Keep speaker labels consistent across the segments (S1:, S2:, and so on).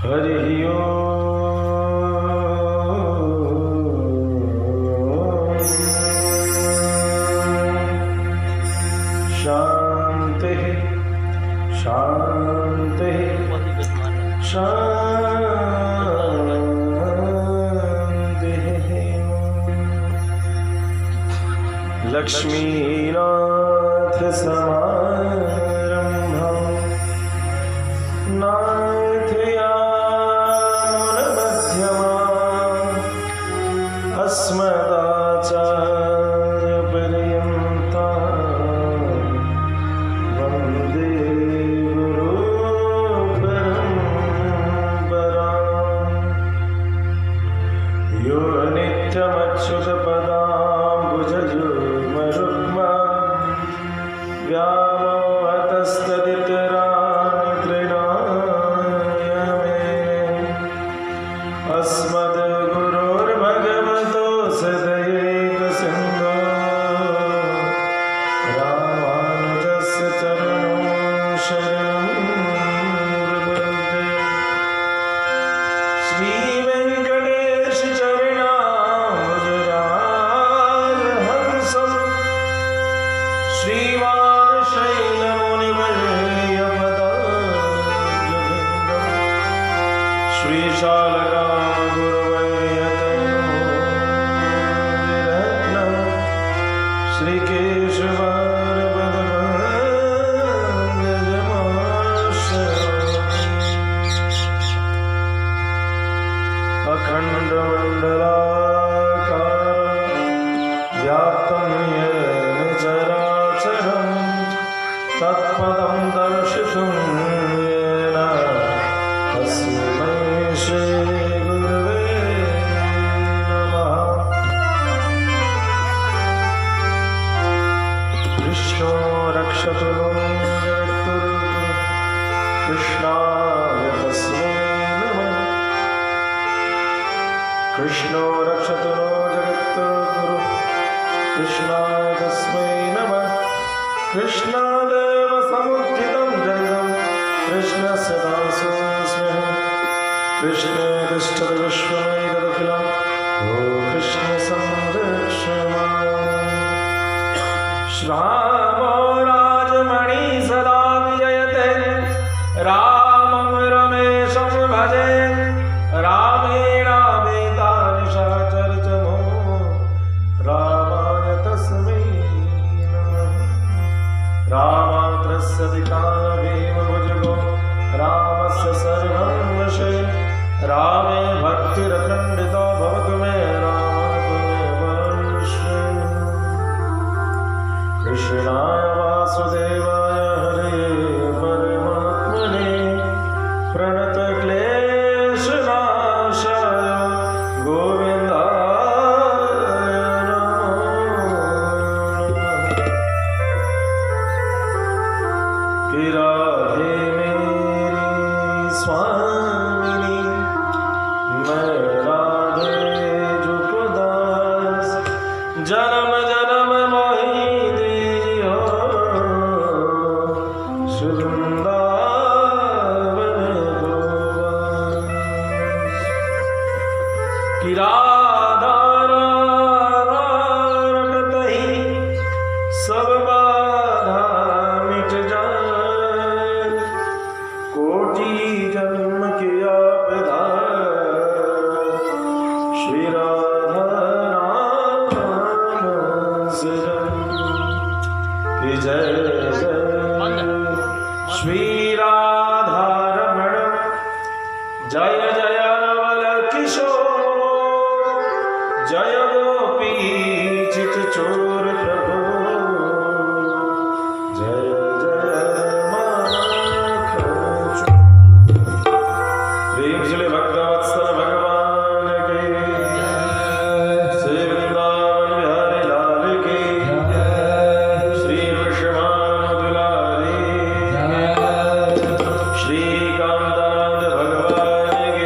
S1: हरि ओम। शांति शांति शांति। लक्ष्मीनाथ समारंभं नाथयामुनमध्यमाम् अस्मदाचार्यपर्यन्तां वन्दे गुरुपरम्पराम्। यो नित्यमच्युतपदाम्बुजयुग्मरुग्मा व्यामोहतस्तदितराणि तृणाय मेने। अस्मद्गुरोर्भगवतोऽस्य दयैकसिन्धो रामानुजस्य चरणौ शरणं प्रपद्ये। श्रीवेङ्कटेश चरणाम्बुजराजहंसं श्रीवान् शैलमुनिवर्यपदाब्जभृङ्गं श्रीशालकागुरुवर्यतनोरत्नं श्रीकेशवरपदपङ्कजमाश्रयामि। अखण्डमण्डलाकारं व्याप्तं येन चराचरं तत्पदं दर्शितुं येन तस्मै श्रीगुरवे नमः। कृष्णो रक्षतु नो जगद्गुरुः कृष्णाय तस्मै नमः। कृष्णो रक्षतु नो जगद्गुरुः कृष्णाय तस्मै नमः। कृष्णादेव समुत्थितं जगदं कृष्णस्य दासोऽस्म्यहं। कृष्णे तिष्ठति विश्वमेतदखिलं ओ कृष्ण संरक्ष माम्। रामो राजमणि सदा विजयते रामं रमेशं भजे। रामेण वेदानिशाचरचमो रामाय तस्मै नमः। रामात्रस्यति कालभीमभुजगो रामस्य सर्वं वशे। रामे भक्तिरखण्डितो भवतु मे राम त्वमेव शरणं। कृष्णाय वासुदेवाय हरे परमात्मने प्रणतक्लेशनाशाय गोविन्दाय नमो नमः। कि राधे मेरी स्वामिनी मैं राधे जुगदास। जन्म जन्म मोहि दियो वृंदावन गोवास। कि राधा रटहि सब बाधा मिट जाए। कोटि जन्म किया विधान श्री राधा नाम सजन। कि जय जय श्री राधा रमण जय जय नवल किशोर। जय गोपी चित चोर प्रभु जय जय माखन चोर। प्रेम से भक्तवत्सल भगवान के श्री वृंदावन बिहारी लाल के श्री विश्वमान दुलारी श्री कांतानंद भगवान के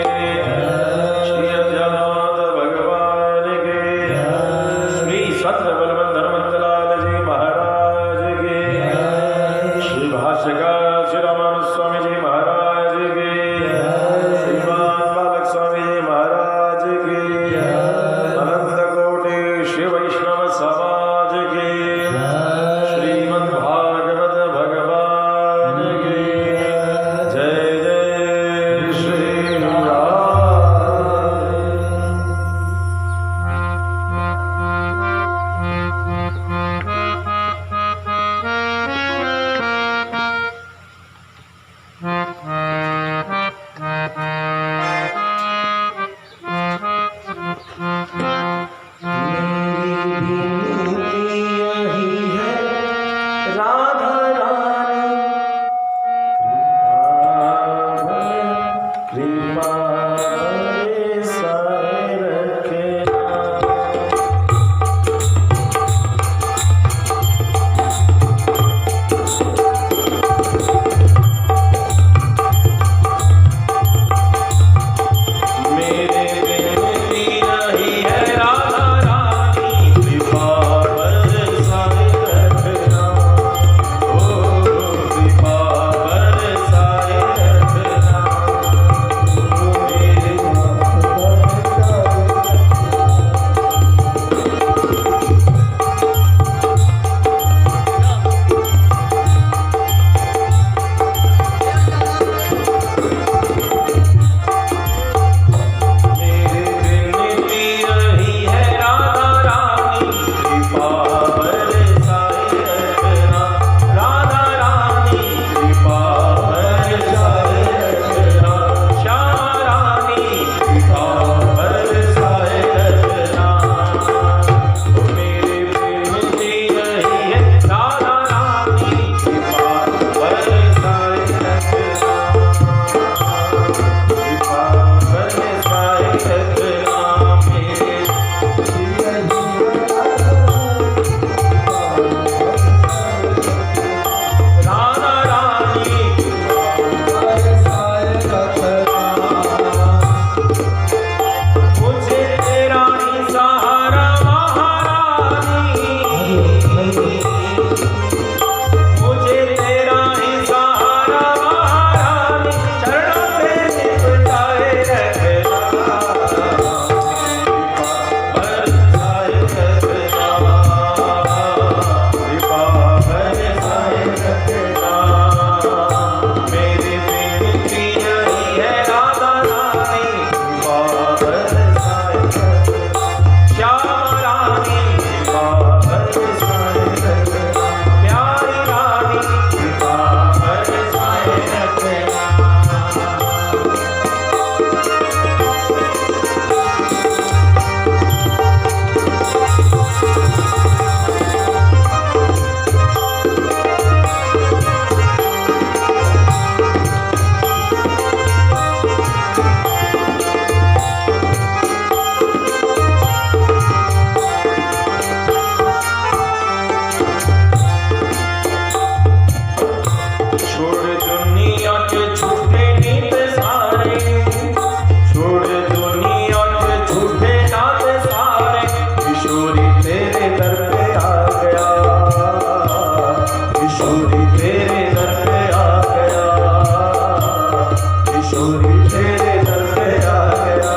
S1: किशोरी तेरे दर पे आ गया।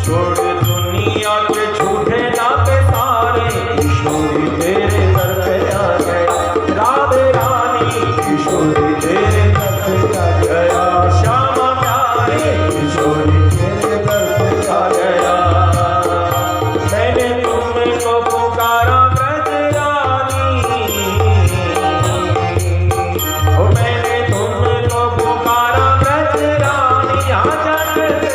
S1: छोड़ दुनिया के झूठे नाते सारे, किशोरी तेरे दर पे आ गया। राधे रानी किशोरी तेरे दर पे आ गया। श्यामा प्यारे किशोरी तेरे दर पे आ गया। मैंने तुमको पुकारा ब्रज रानी, ओ मैंने तुमको पुकारा ब्रज रानी। आजा कैसे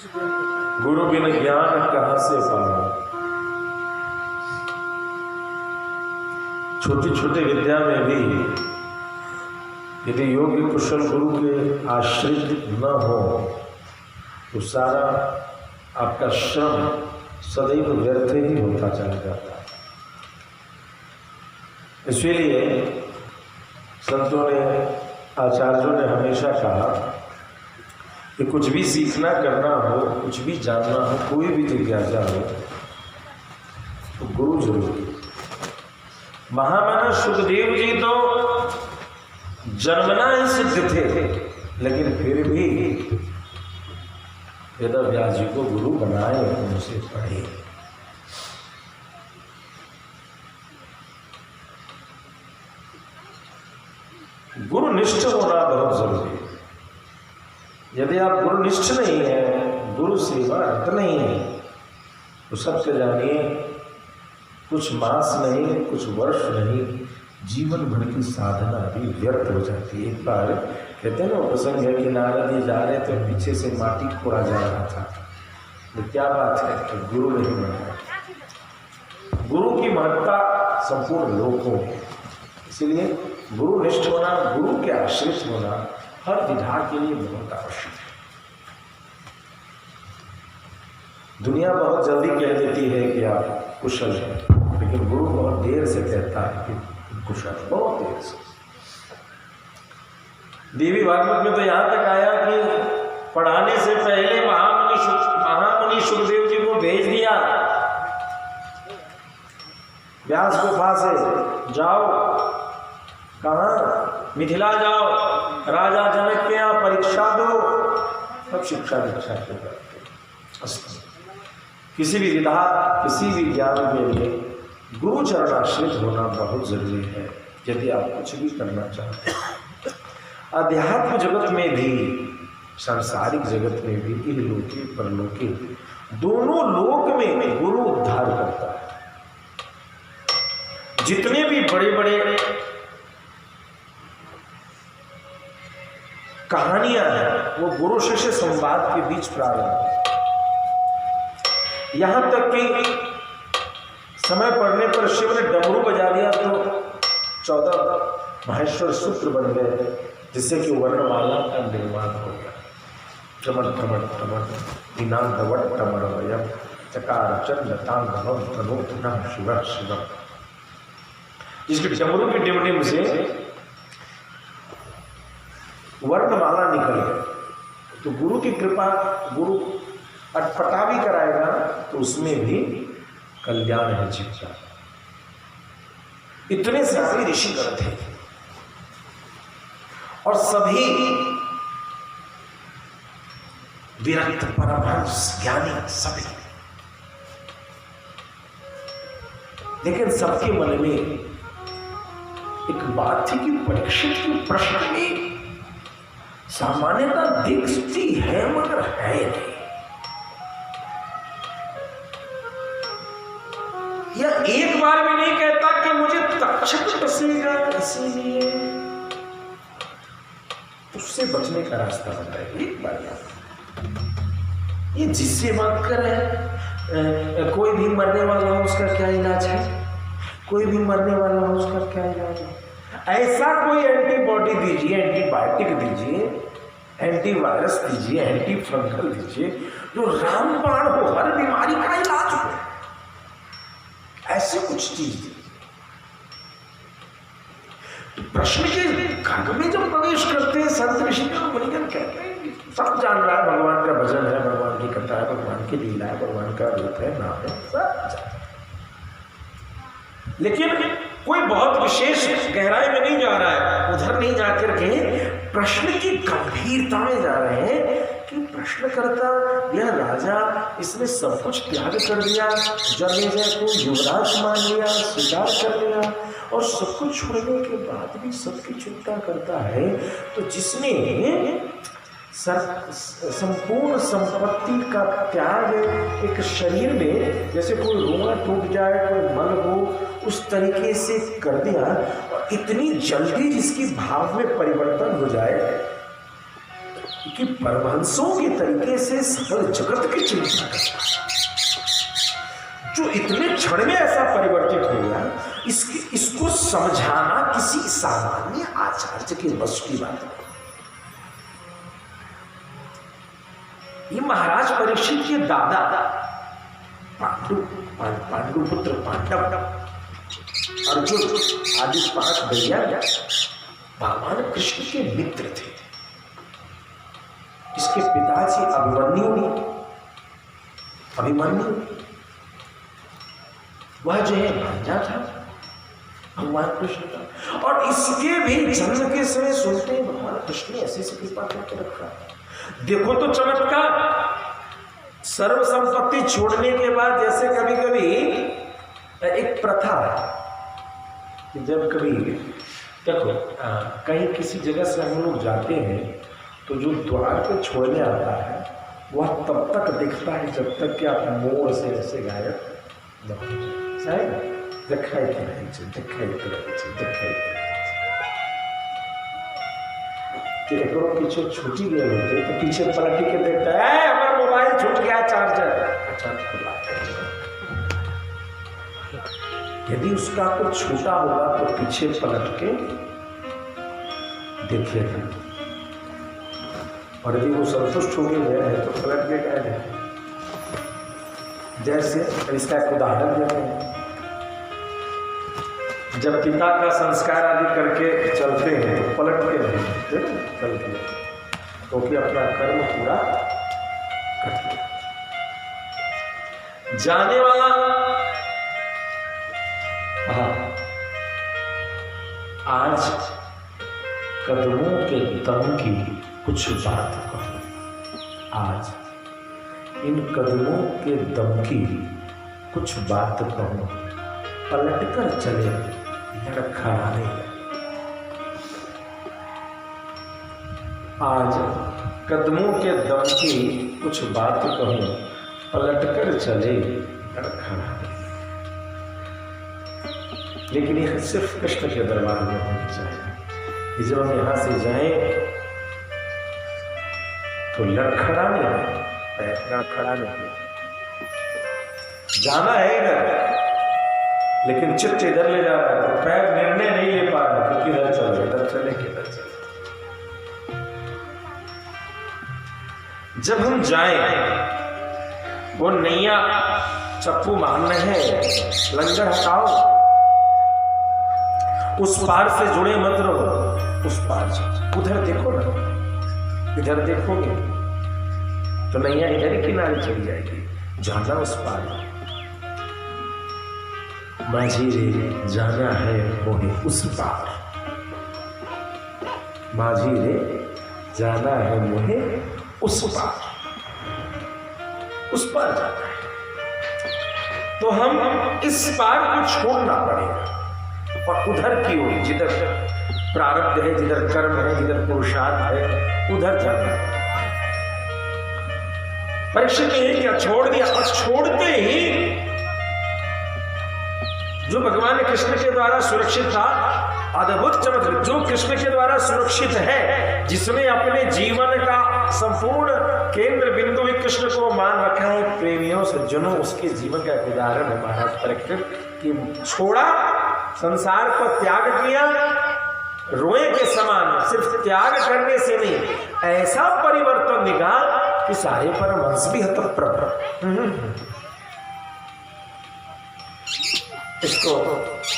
S1: बचा गुरु बिन ज्ञान कहां से पावे। छोटी छोटी विद्या में भी यदि योग्य कुशल गुरु के आश्रित न हो तो सारा आपका श्रम सदैव व्यर्थ ही होता चला जाता है। इसीलिए संतों ने, आचार्यों ने हमेशा कहा कि कुछ भी सीखना करना हो, कुछ भी जानना हो, कोई भी जिज्ञासा हो तो गुरु जरूरी। महामना सुखदेव जी तो जन्मना ही सिद्ध थे, लेकिन फिर भी वेद व्यास जी को गुरु बनाए और उनसे पढ़े। गुरुनिष्ठ होना बहुत जरूरी है। यदि आप गुरुनिष्ठ नहीं है, गुरु सेवा रत नहीं है, तो सबसे जानिए कुछ मास नहीं, कुछ वर्ष नहीं, जीवन भर की साधना भी व्यर्थ हो जाती है। एक बार कहते हैं ना प्रसंग है कि नारद जी जा रहे थे, पीछे से माटी खोड़ा जा रहा था। तो क्या बात है कि गुरु नहीं बना। गुरु की महत्ता संपूर्ण लोकों में, इसलिए गुरुनिष्ठ होना, गुरु के आश्रित होना हर विधा के लिए बहुत आवश्यक है। दुनिया बहुत जल्दी कह देती है कि आप कुशल हैं, लेकिन गुरु बहुत देर से कहता है कि कुशल, बहुत देर से। देवी भागवत में तो यहां तक आया कि पढ़ाने से पहले महामुनि सुखदेव जी को भेज दिया व्यास गुफा से, जाओ कहाँ, मिथिला जाओ, राजा जनक के यहाँ परीक्षा दो, तब शिक्षा दीक्षा करते। किसी भी विधा, किसी भी ज्ञान के लिए गुरु चरणाश्रित होना बहुत जरूरी है, यदि आप कुछ भी करना चाहते हैं। अध्यात्म जगत में भी, सांसारिक जगत में भी, इहलोके परलोके दोनों लोक में गुरु उद्धार करता है। जितने भी बड़े बड़े कहानियां हैं वो गुरु शिष्य संवाद के बीच प्रारंभ है। यहां तक कि समय पड़ने पर शिव ने डमरू बजा दिया तो 14 महेश्वर सूत्र बन गए, जिससे कि वर्णमाला का निर्माण हो गया। टमट टमट टमट इनादवट टमरवयम चकार चंदतांगम तनोतनम शिव शिवम। जिसके डमरू की टिमटिम से वर्णमाला निकल गई। तो गुरु की कृपा, गुरु अटपटा भी कराएगा तो उसमें भी कल्याण है जीव का। इतने सारे ऋषिगण थे और सभी विरक्त परमहंस ज्ञानी सभी, लेकिन सबके मन में एक बात थी कि परीक्षित के प्रश्न में सामान्यता दिखती है मगर है नहीं, या एक बार भी नहीं कहता कि मुझे तक्षक टसेगा, इसीलिए उससे बचने का रास्ता बताए। एक बार ये जिससे बात कर रहे हैं, कोई भी मरने वाला हो उसका क्या इलाज है, कोई भी मरने वाला हो उसका क्या इलाज है। ऐसा कोई एंटीबॉडी दीजिए, एंटीबायोटिक दीजिए, एंटीवायरस दीजिए, एंटी फंगल दीजिए, जो रामबाण हो, हर बीमारी का इलाज हो, ऐसे कुछ चीज दीजिए। तो प्रश्न के गर्भ में जब प्रवेश करते हैं संत ऋषिगण मुनिगण कहते हैं सब जान रहा है, भगवान का भजन है, भगवान की कथा है, भगवान की लीला है, भगवान का रूप है, नाम है, सब जान। लेकिन कोई बहुत विशेष गहराई में नहीं जा रहा है, उधर नहीं जाकर के प्रश्न की गंभीरता में जा रहे हैं कि प्रश्नकर्ता यह राजा, इसने सब कुछ त्याग कर दिया, जन्मेजय को युवराज मान लिया, स्वीकार कर लिया, और सब कुछ छोड़ने के बाद भी सबकी चिंता करता है। तो जिसने संपूर्ण संपत्ति का त्याग एक शरीर में, जैसे कोई रोआ टूट जाए, कोई मल हो, उस तरीके से कर दिया, और इतनी जल्दी जिसकी भाव में परिवर्तन हो जाए कि परमहंसों के तरीके से सकल जगत की चिंता करता है, जो इतने क्षण में ऐसा परिवर्तित हो गया, इसको समझाना किसी सामान्य आचार्य के बस की बात है। ये महाराज परीक्षित के दादा पांडुपुत्र पांडव, अर्जुन आदि 5 भैया भगवान कृष्ण के मित्र थे। इसके उसके पिताजी अभिमन्यु वह जो है भांजा था भगवान कृष्ण का। और इसके भी जन्म के समय सुनते हैं भगवान कृष्ण ने ऐसी कृपा करके रखा। देखो तो चमत्कार, सर्व संपत्ति छोड़ने के बाद जैसे कभी कभी एक प्रथा है कि जब कभी देखो कहीं किसी जगह से हम लोग जाते हैं तो जो द्वार पे छोड़ने आता है वह तब तक दिखता है जब तक कि आप मोड़ से ऐसे गायब न हो जाए। दिखाई पीछे छुट्टी गए होते तो पीछे पलट के देखता है हमारा मोबाइल छूट गया चार्जर। अच्छा खुला, यदि उसका कुछ छूटा होगा तो पीछे पलट के देखेगा, और यदि वो संतुष्ट हो गए हैं तो पलट के कह दें। जैसे इसका एक उदाहरण देते हैं, जब पिता का संस्कार आदि करके चलते हैं तो पलट के नहीं चलते, क्योंकि अपना कर्म पूरा करते। जाने वाला आज कदमों के दम की कुछ बात कहो। आज इन कदमों के दम की कुछ बात कहो, पलटकर चले खड़ा नहीं। आज कदमों के दम की कुछ बात कहूं, पलटकर चले खड़ा नहीं। लेकिन यह सिर्फ कृष्ण के दरबार में होनी चाहिए। जब हम यहां से जाएं तो लड़खड़ा नहीं, लड़खड़ा नहीं, जाना है इधर लेकिन चित्त इधर ले जा रहा है तो पैर निर्णय नहीं ले पा रहा क्योंकि इधर चल, इधर चले किधर चले। जब हम जाएं वो नैया चप्पू मारने हैं, लंगर हटाओ, उस पार से जुड़े मत रहो, उस पार से उधर देखो ना, इधर देखोगे तो नैया इधर ही किनारे चली जाएगी, जाना उस पार। माझी रे जाना है मोहे उस पार, माझी रे जाना है मोहे उस पार, उस पार जाना है। तो हम इस पार को छोड़ना पड़ेगा और उधर की ओर जिधर प्रारब्ध है, जिधर कर्म है, जिधर पुरुषार्थ है, उधर जाना है। परीक्षित ने क्या छोड़ दिया, और छोड़ते ही जो भगवान कृष्ण के द्वारा सुरक्षित था, अद्भुत चमत्कार, जो कृष्ण के द्वारा सुरक्षित है, जिसने अपने जीवन का संपूर्ण केंद्र बिंदु ही कृष्ण को मान रखा है, प्रेमियों सज्जनों, उसके जीवन का एक उदाहरण है महाराज परीक्षित कि छोड़ा, संसार को त्याग किया, रोए के समान, सिर्फ त्याग करने से नहीं, ऐसा परिवर्तन दिखा कि सारे परमहंस भी हतप्रभ।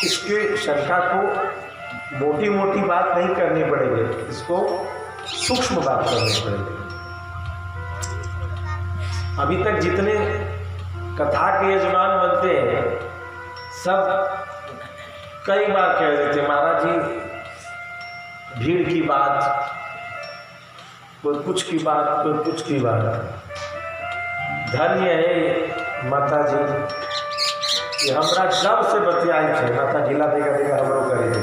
S1: इसके शंका को मोटी मोटी बात नहीं करनी पड़ेगी, इसको सूक्ष्म बात करनी पड़ेगी। अभी तक जितने कथा के यजमान बनते हैं सब कई बार कह देते महाराज जी भीड़ की बात, कोई कुछ की बात, कोई कुछ की बात। धन्य है माता जी कि हमरा जब से बतियाई थे, माता ढीला देगा देगा हमरो करे थे,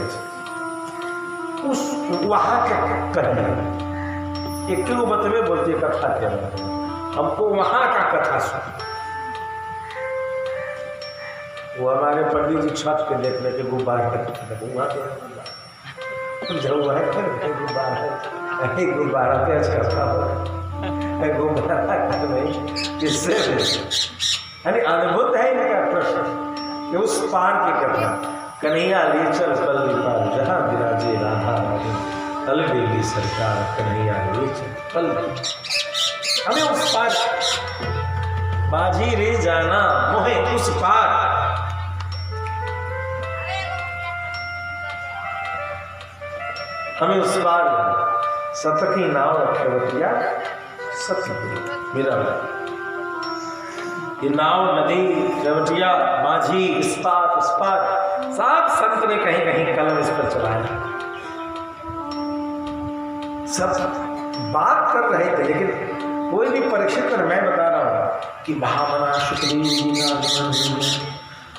S1: उस वहाँ के कहिए एक वो बतवे बोलती है कथा के अंदर, हमको वहाँ का कथा सुन। वो हमारे पंडित जी छत पे देखने के गुब्बारे गुब्बारा तेज करता हो, गुब्बारा नहीं, किससे यानी अद्भुत है इनका प्रश्न कि उस पार की कथा। कन्हैया ले चल पल्ली पार जहाँ विराजे राधा रानी, अलबेली सरकार कन्हैया ले चल पल्ली, हमें उस पार, बाजी रे जाना मोहे उस पार। हमें उस पार सतकी नाव रखेवतिया सत्य मेरा ये नाव नदी रवटिया माझी इस पार उस पार सब संत ने कहीं कहीं कलम इस पर चलाया। सब बात कर रहे थे लेकिन कोई भी परीक्षित कर, मैं बता रहा हूं कि महामना सुखदेव जी का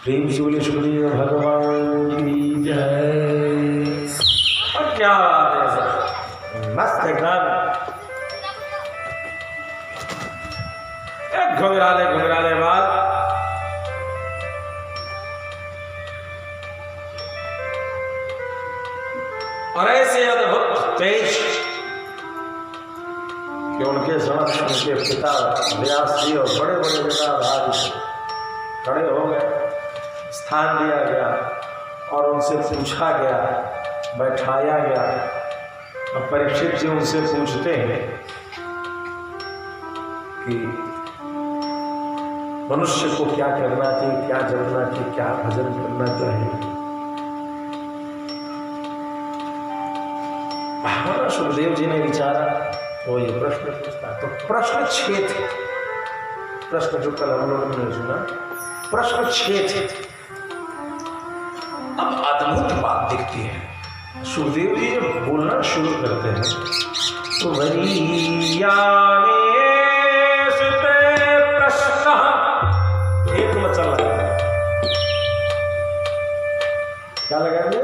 S1: प्रेम से बोले सुखदेव भगवान की जय। और क्या बात है सर, मस्त है गान। घुंघराले बाल और ऐसे अद्भुत तेज कि उनके समक्ष उनके पिता व्यास जी और बड़े बड़े विचारधारी खड़े हो गए, स्थान दिया गया और उनसे पूछा गया, बैठाया गया। और परीक्षित जी उनसे पूछते हैं कि मनुष्य को क्या करना चाहिए, क्या जपना चाहिए, क्या भजन करना चाहिए। हमारा सुखदेव जी ने विचारा वो ये प्रश्न पूछता, तो प्रश्न 6 थे। प्रश्न जो कल हम लोगों ने सुना, प्रश्न 6 थे। अब अद्भुत बात दिखती है, सुखदेव जी जब बोलना शुरू करते हैं तो प्रश्न एक मचल लगा। क्या लगाएंगे?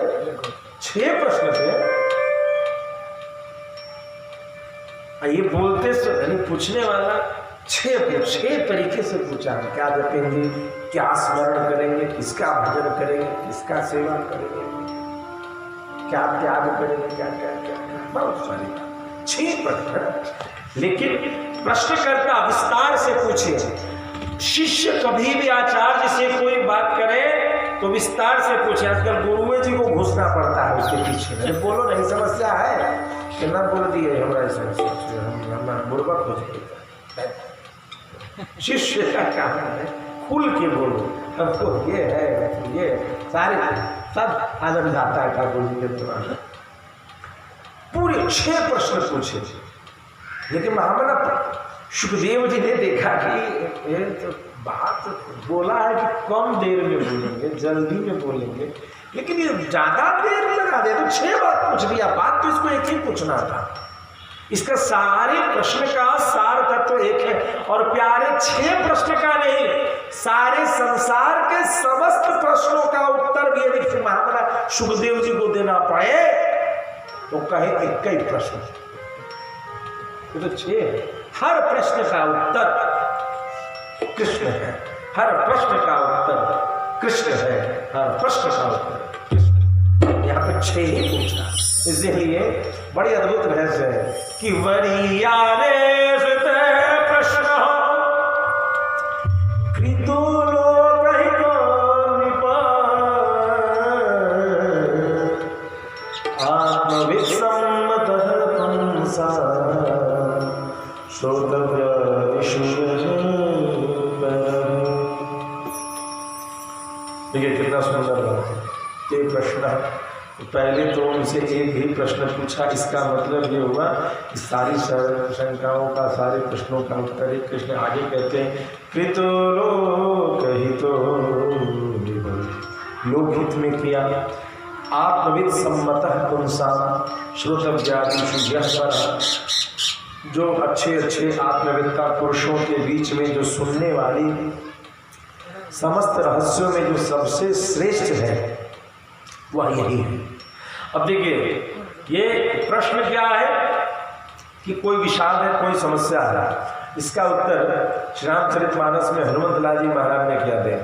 S1: 6 प्रश्न थे। ये बोलते यानी पूछने वाला 6 तरीके से पूछा, क्या जपेंगे, क्या स्मरण करेंगे, किसका भजन करेंगे, किसका सेवन करेंगे, क्या त्याग करेंगे, क्या क्या क्या बहुत सारी 6 प्रश्न। लेकिन प्रश्नकर्ता विस्तार से पूछे। शिष्य कभी भी आचार्य से कोई बात करे तो विस्तार से पूछे। आजकल गुरुए जी को घुसना पड़ता है उसके पीछे, अरे बोलो नहीं समस्या है कि ना बोल दिए हमारा समस्या बुर्बक हो जाएगा। शिष्य का काम है खुल के बोलो, हमको ये है ये सारे सब आनंद आता है ठाकुर जी के द्वारा। पूरे 6 प्रश्न पूछे। लेकिन महामना सुखदेव जी ने देखा कि ये तो बात बोला है कि कम देर में बोलेंगे, जल्दी में बोलेंगे, लेकिन ये ज्यादा देर लगा दे तो 6 बात पूछ लिया। बात तो इसको एक ही पूछना था। इसका सारे प्रश्न का सार तत्व एक है और प्यारे 6 प्रश्न का नहीं, सारे संसार के समस्त प्रश्नों का उत्तर भी यदि महामना सुखदेव जी को देना पड़े तो कहे 21 प्रश्न, ये तो 6 है। हर प्रश्न का उत्तर कृष्ण है, हर प्रश्न का उत्तर कृष्ण है, हर प्रश्न का उत्तर कृष्ण। यहाँ पे 6 ही पूछा, इसलिए बड़ी अद्भुत रहस्य है कि वरियारे प्रश्न कृतो लोकहितो आत्मविसम्मतः पुंसा श्रोतव्य देखिए कितना सुंदर बात है। ये प्रश्न पहले तो उनसे एक ही प्रश्न पूछा, इसका मतलब ये हुआ कि सारी शंकाओं का, सारे प्रश्नों का उत्तर एक कृष्ण आगे कहते हैं कृतो लोकहितो लोकहित में किया, आत्मविद सम्मतः पुंसां श्रोतव्यादिषु यः परः। जो अच्छे अच्छे आत्मविद्ता पुरुषों के बीच में जो सुनने वाली समस्त रहस्यों में जो सबसे श्रेष्ठ है वह यही है। अब देखिए ये प्रश्न क्या है कि कोई विषाद है, कोई समस्या है, इसका उत्तर श्री रामचरितमानस में हनुमंत लाल जी महाराज ने क्या दिया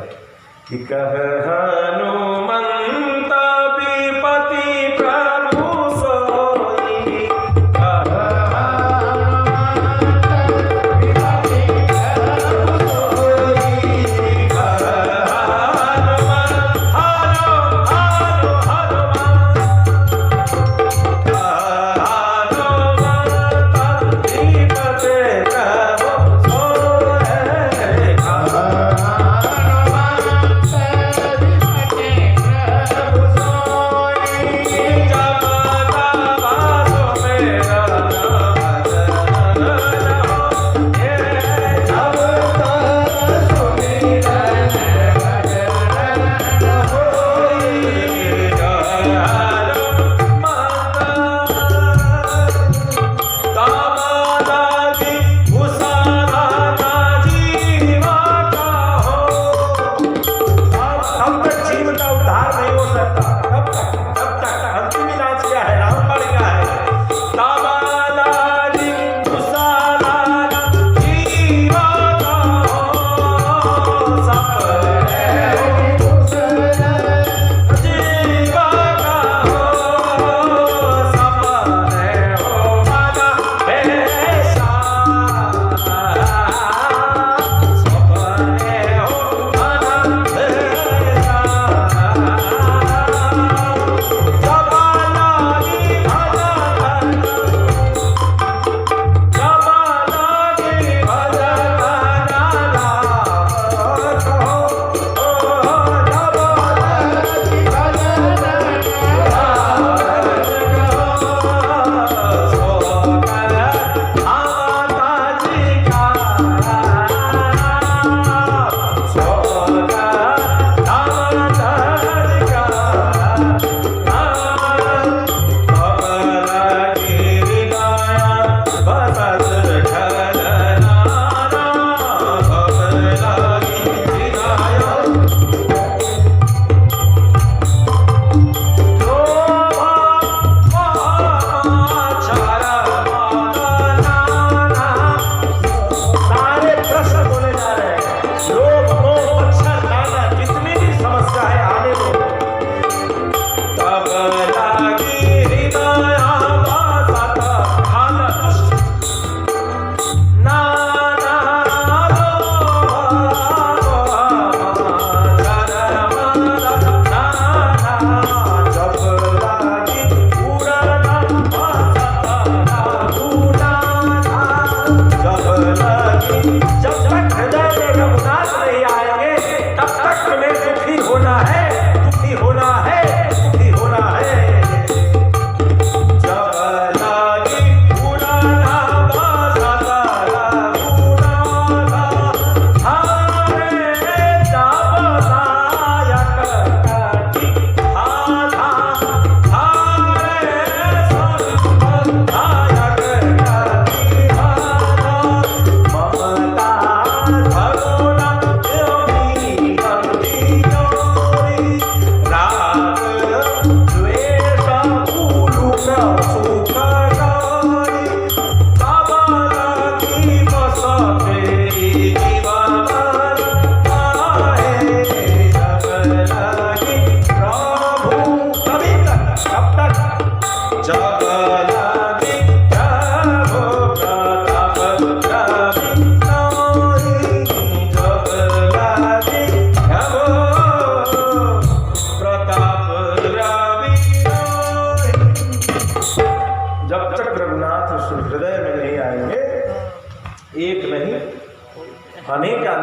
S1: कि कह हनुमंत विपति प्रभु सोई,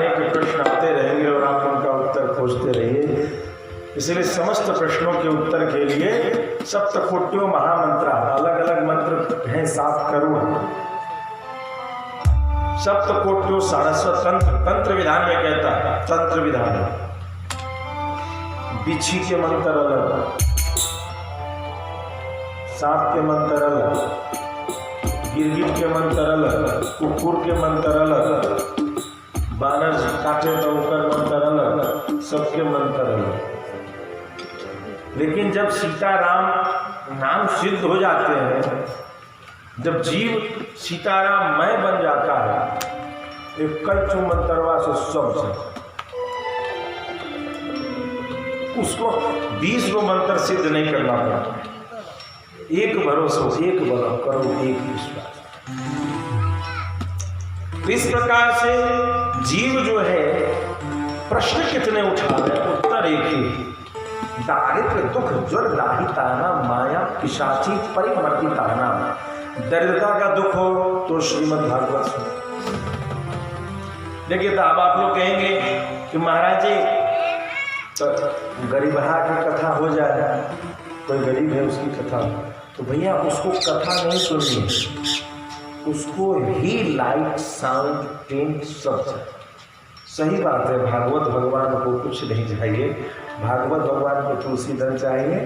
S1: अनेक प्रश्न आते रहेंगे और आप उनका उत्तर खोजते रहिए। इसलिए समस्त प्रश्नों के उत्तर के लिए सप्तकोट्यो महामंत्र, अलग अलग मंत्र हैं 7 करोड़। सप्तकोट्यो सारस्वत तंत्र, तंत्र विधान में कहता है, तंत्र विधान बिच्छी के मंत्र अलग, सांप के मंत्र अलग, गिरगिट के मंत्र अलग, कुकुर के मंत्र अलग, बानर काटे तो उनका मंत्र अलग, सबके मंत्र अलग। लेकिन जब सीताराम नाम सिद्ध हो जाते हैं, जब जीव सीताराम मैं बन जाता है, एक कल मंत्रवा से सब उसको 20 को मंत्र सिद्ध नहीं करना पड़ता। एक भरोसा, एक बल करो, एक विश्वास। इस प्रकार से जीव जो है प्रश्न कितने उठा रहे, उत्तर एक ही। दारिद्र दुख ज्वर दाहिताना माया पिशाची परिमर्दिताना। दरिद्रता का दुख हो तो श्रीमद् भागवत सुनो। देखिए, तो अब आप लोग कहेंगे कि महाराज जी तो गरीबहा की कथा हो जाए, कोई गरीब है उसकी कथा, तो भैया उसको कथा नहीं सुननी, उसको ही लाइट साउंड टेंट सब। सही बात है, भागवत भगवान को कुछ नहीं चाहिए, भागवत भगवान को तुलसी दल चाहिए,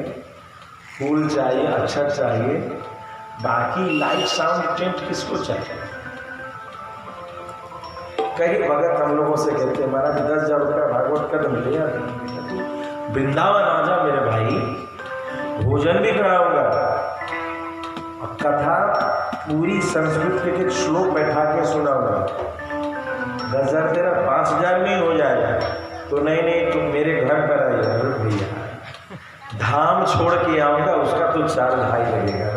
S1: फूल चाहिए, अक्षर चाहिए, बाकी लाइट साउंड टेंट किसको चाहिए। कई भगत हम लोगों से कहते हैं, महाराज 10,000 रुपया भागवत कर मिले, वृंदावन आ जा मेरे भाई, भोजन भी कराऊंगा, कथा पूरी संस्कृत के एक श्लोक बैठा के सुनाऊंगा। 10,000 तेरा 5,000 में ही हो जाएगा। तो नहीं तुम मेरे घर पर आइए। अरे भैया धाम छोड़ के आऊंगा, उसका तो 4 ढाई लगेगा।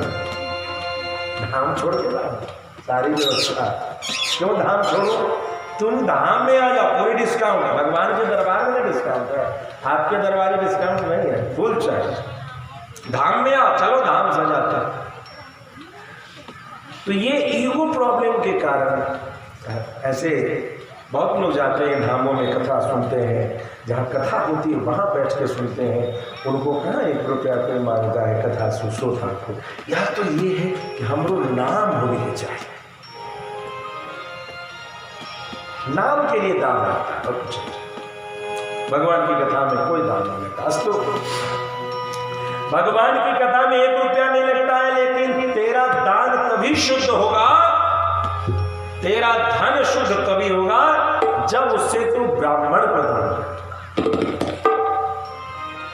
S1: धाम छोड़ के लाओ, सारी व्यवस्था क्यों धाम छोड़ो, तुम धाम में आ जाओ, कोई डिस्काउंट, भगवान के दरबार में डिस्काउंट है, आपके दरबार में डिस्काउंट नहीं है, फुल चार्ज। धाम में आओ, चलो धाम सजाते हैं। तो ये ईगो प्रॉब्लम के कारण ऐसे बहुत लोग जाते हैं धामों में, कथा सुनते हैं, जहाँ कथा होती है वहाँ बैठ के सुनते हैं। उनको कहाँ 1 रुपया कोई मांगता है कथा सुसोथा को। या तो ये है कि हम लोग नाम होने चाहिए, नाम के लिए दान लगता है, कुछ भगवान की कथा में कोई दान नहीं लगता। अस्तु भगवान की कथा में 1 रुपया नहीं लगता है, लेकिन तेरा दान तभी शुद्ध होगा, तेरा धन शुद्ध तभी होगा जब उससे तू ब्राह्मण को दान कर।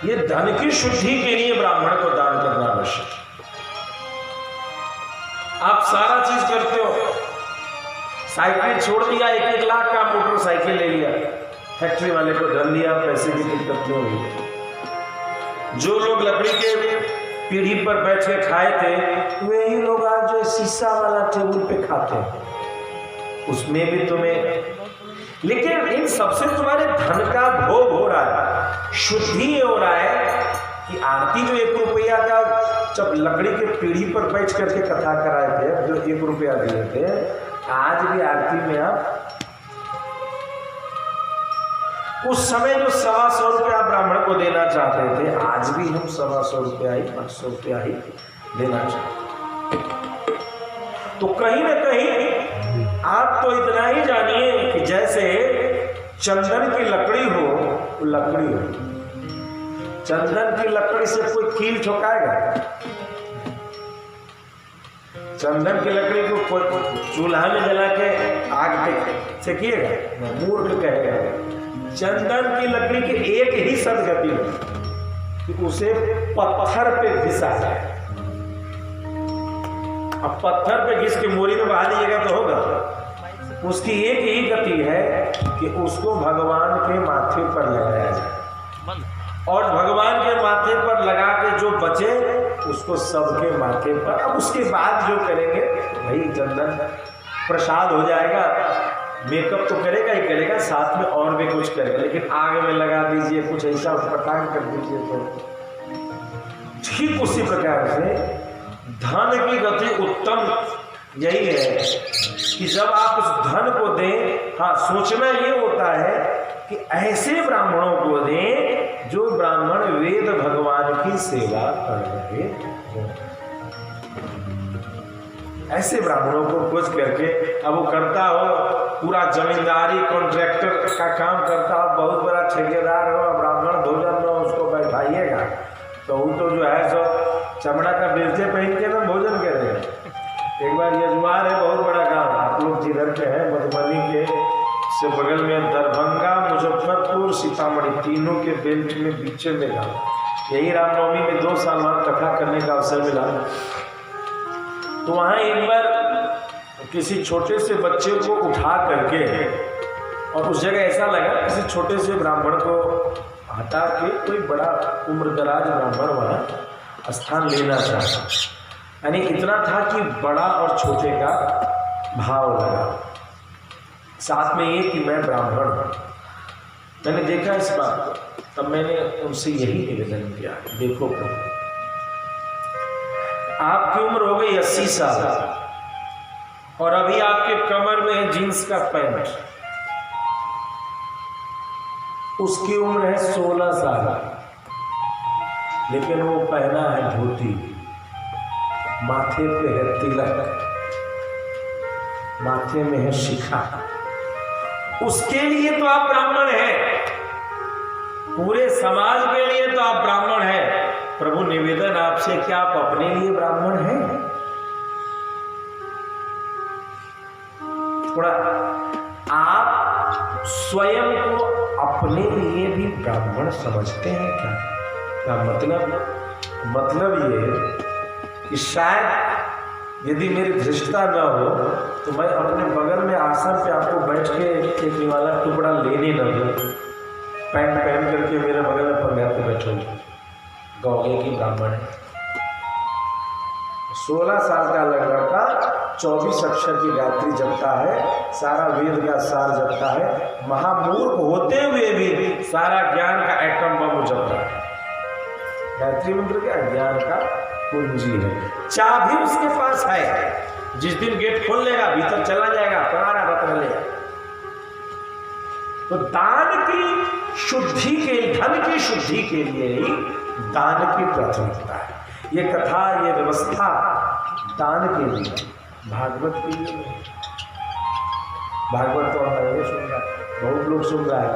S1: ये धन की शुद्धि के लिए ब्राह्मण को दान करना आवश्यक। आप सारा चीज करते हो, साइकिल छोड़ दिया, 1-1 लाख का मोटरसाइकिल ले लिया, फैक्ट्री वाले को धन दिया, पैसे की दिक्कत नहीं हुई। जो लोग लकड़ी के पीढ़ी पर बैठ के खाए थे, वही लोग आज जो शीशा वाला टेबल पे खाते हैं, उसमें भी तुम्हें, लेकिन इन सबसे तुम्हारे धन का भोग हो रहा है, शुद्धि हो रहा है कि आरती जो 1 रुपया का जब लकड़ी के पीढ़ी पर बैठ करके कथा कराए थे, जो 1 रुपया दिए थे, आज भी आरती में आप उस समय जो 125 रुपया ब्राह्मण को देना चाहते थे, आज भी हम 125 रुपया ही 500 रुपया ही देना चाहते। तो कहीं ना कहीं आप तो इतना ही जानिए कि जैसे चंदन की लकड़ी हो, वो लकड़ी हो, चंदन की लकड़ी से कोई कील ठोकाएगा? चंदन की लकड़ी को कोई चूल्हा में जला के आग पे सेकिएगा? मूर्ख कहेगा। चंदन की लकड़ी की एक ही सदगति है कि उसे पत्थर पे घिसा जाए। अब पत्थर पे घिस के मोरी में बहा दीजिएगा तो होगा? उसकी एक ही गति है कि उसको भगवान के माथे पर लगाया जाए, और भगवान के माथे पर लगा के जो बचे उसको सबके माथे पर। अब उसके बाद जो करेंगे भाई चंदन प्रसाद हो जाएगा, मेकअप तो करेगा ही करेगा, साथ में और भी कुछ करेगा, लेकिन आग में लगा दीजिए, कुछ ऐसा पटांग कर दीजिए तो ठीक उसी प्रकार से धन की गति उत्तम यही है कि जब आप उस धन को दें, हाँ सोचना ये होता है कि ऐसे ब्राह्मणों को दें जो ब्राह्मण वेद भगवान की सेवा कर रहे हो। ऐसे ब्राह्मणों को खोज करके, अब वो करता हो पूरा जमींदारी कॉन्ट्रैक्टर का काम करता हो, बहुत बड़ा ठेकेदार हो, ब्राह्मण भोजन में उसको बैठाइएगा तो वो तो जो है सो चमड़ा का बेल्टे पहन के ना भोजन करेगा। एक बार यजुआर है, बहुत बड़ा गांव, आप लोग जिधर के हैं मधुबनी के से बगल में दरभंगा, मुजफ्फरपुर, सीतामढ़ी, तीनों के बेल्ट में बीचे में गाँव। यही रामनवमी में 2 साल वहाँ कथा करने का अवसर मिला। तो वहाँ एक बार किसी छोटे से बच्चे को उठा करके, और उस जगह ऐसा लगा किसी छोटे से ब्राह्मण को हटा के कोई बड़ा उम्रदराज ब्राह्मण वहाँ स्थान लेना चाहता। यानी इतना था कि बड़ा और छोटे का भाव लगा, साथ में ये कि मैं ब्राह्मण हूँ। मैंने देखा इस बात को, तब मैंने उनसे यही निवेदन किया, देखो प्रभु आपकी उम्र हो गई 80 साल और अभी आपके कमर में है जींस का पैंट, उसकी उम्र है 16 साल लेकिन वो पहना है धोती, माथे पे है तिलक, माथे में है शिखा। उसके लिए तो आप ब्राह्मण हैं, पूरे समाज के लिए तो आप ब्राह्मण हैं। प्रभु निवेदन आपसे, क्या आप अपने लिए ब्राह्मण हैं? थोड़ा आप स्वयं को अपने लिए भी ब्राह्मण समझते हैं क्या? क्या मतलब ये कि शायद यदि मेरी धृष्टता न हो तो मैं अपने बगल में आसन पे आपको बैठ के एक वाला टुकड़ा लेने न दूं, पैंट पहन करके मेरे बगल में पंगा पे बैठो, गौगे की ब्राह्मण है। 16 साल का लड़का 24 अक्षर की गायत्री जपता है, सारा वेद का सार जपता है, महामूर्ख होते हुए भी सारा ज्ञान का एटम बम जपता है। गायत्री मंत्र क्या? ज्ञान का पूंजी है, चाबी उसके पास है, जिस दिन गेट खोल लेगा भीतर चला जाएगा, तुम्हारा रत्न लेगा। तो दान की शुद्धि के, धन की शुद्धि के लिए ही दान की प्राथमिकता है। ये कथा, ये व्यवस्था दान के लिए, भागवत के लिए नहीं। भागवत तो हम सुन रहा है, बहुत लोग सुन रहा है।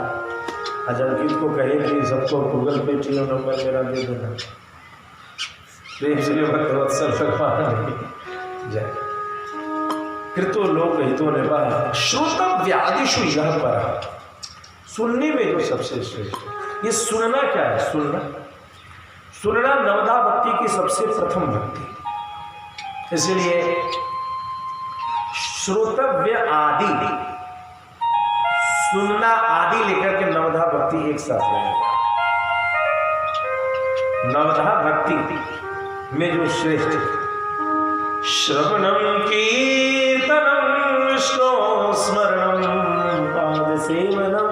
S1: अजंकित को कहे कि सबको गूगल पे जियो नंबर मेरा दे देना, प्रेम से भक्तवत्सल भगवान जय। कृतो लोक हितो निभा श्रोतव्यादिषु यः परः। सुनने में जो सबसे श्रेष्ठ, ये सुनना क्या है? सुनना नवदा भक्ति की सबसे प्रथम भक्ति। इसलिए श्रोतव्य आदि, सुनना आदि लेकर के नवधा भक्ति एक साथ रहेगा। नवधा भक्ति में जो श्रेष्ठ, श्रवणम कीर्तनम विष्णु स्मरणम पाद सेवनम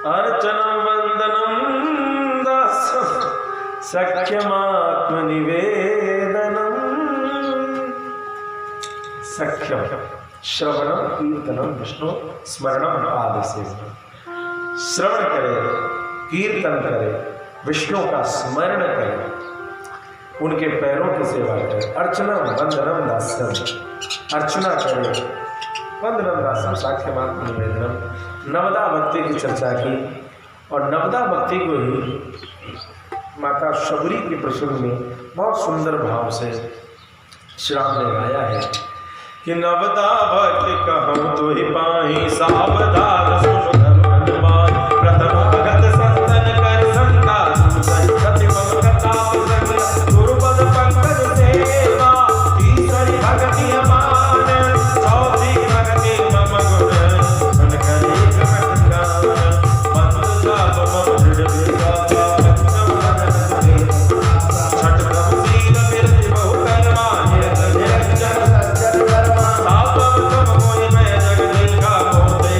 S1: अर्चनम वंदनम दासम सख्यमात्म निवेदनम। सख्यम श्रवणम कीर्तनम विष्णु स्मरणम पाद सेवनम। श्रवण करे, कीर्तन करे, विष्णु का स्मरण करे, उनके पैरों की सेवा करे। अर्चना वंदनम दास्यम, अर्चना करे, वंदनम दास्यम साख्यमात्म निवेदनम। नवदा भक्ति की चर्चा की, और नवदा भक्ति को ही माता शबरी के प्रसंग में बहुत सुंदर भाव से श्री राम ने गाया है कि नवदा भक्ति कहूँ तो ही पाही सावधान सुन धर्मवान। प्रथम भगत संतन कर संता सति मम कथा प्रसंग गुरुपद पंकज सेवा। तीसरी भक्ति अमान चौथी भक्ति मम गुण मन करे कमट गान। मंद मम दृढ़ विश्वास छठ प्रभु सील बिरति बहु कर्मा ये जग सज्जन कर्मा। सापम तम मोहि मैं जग देखा मोते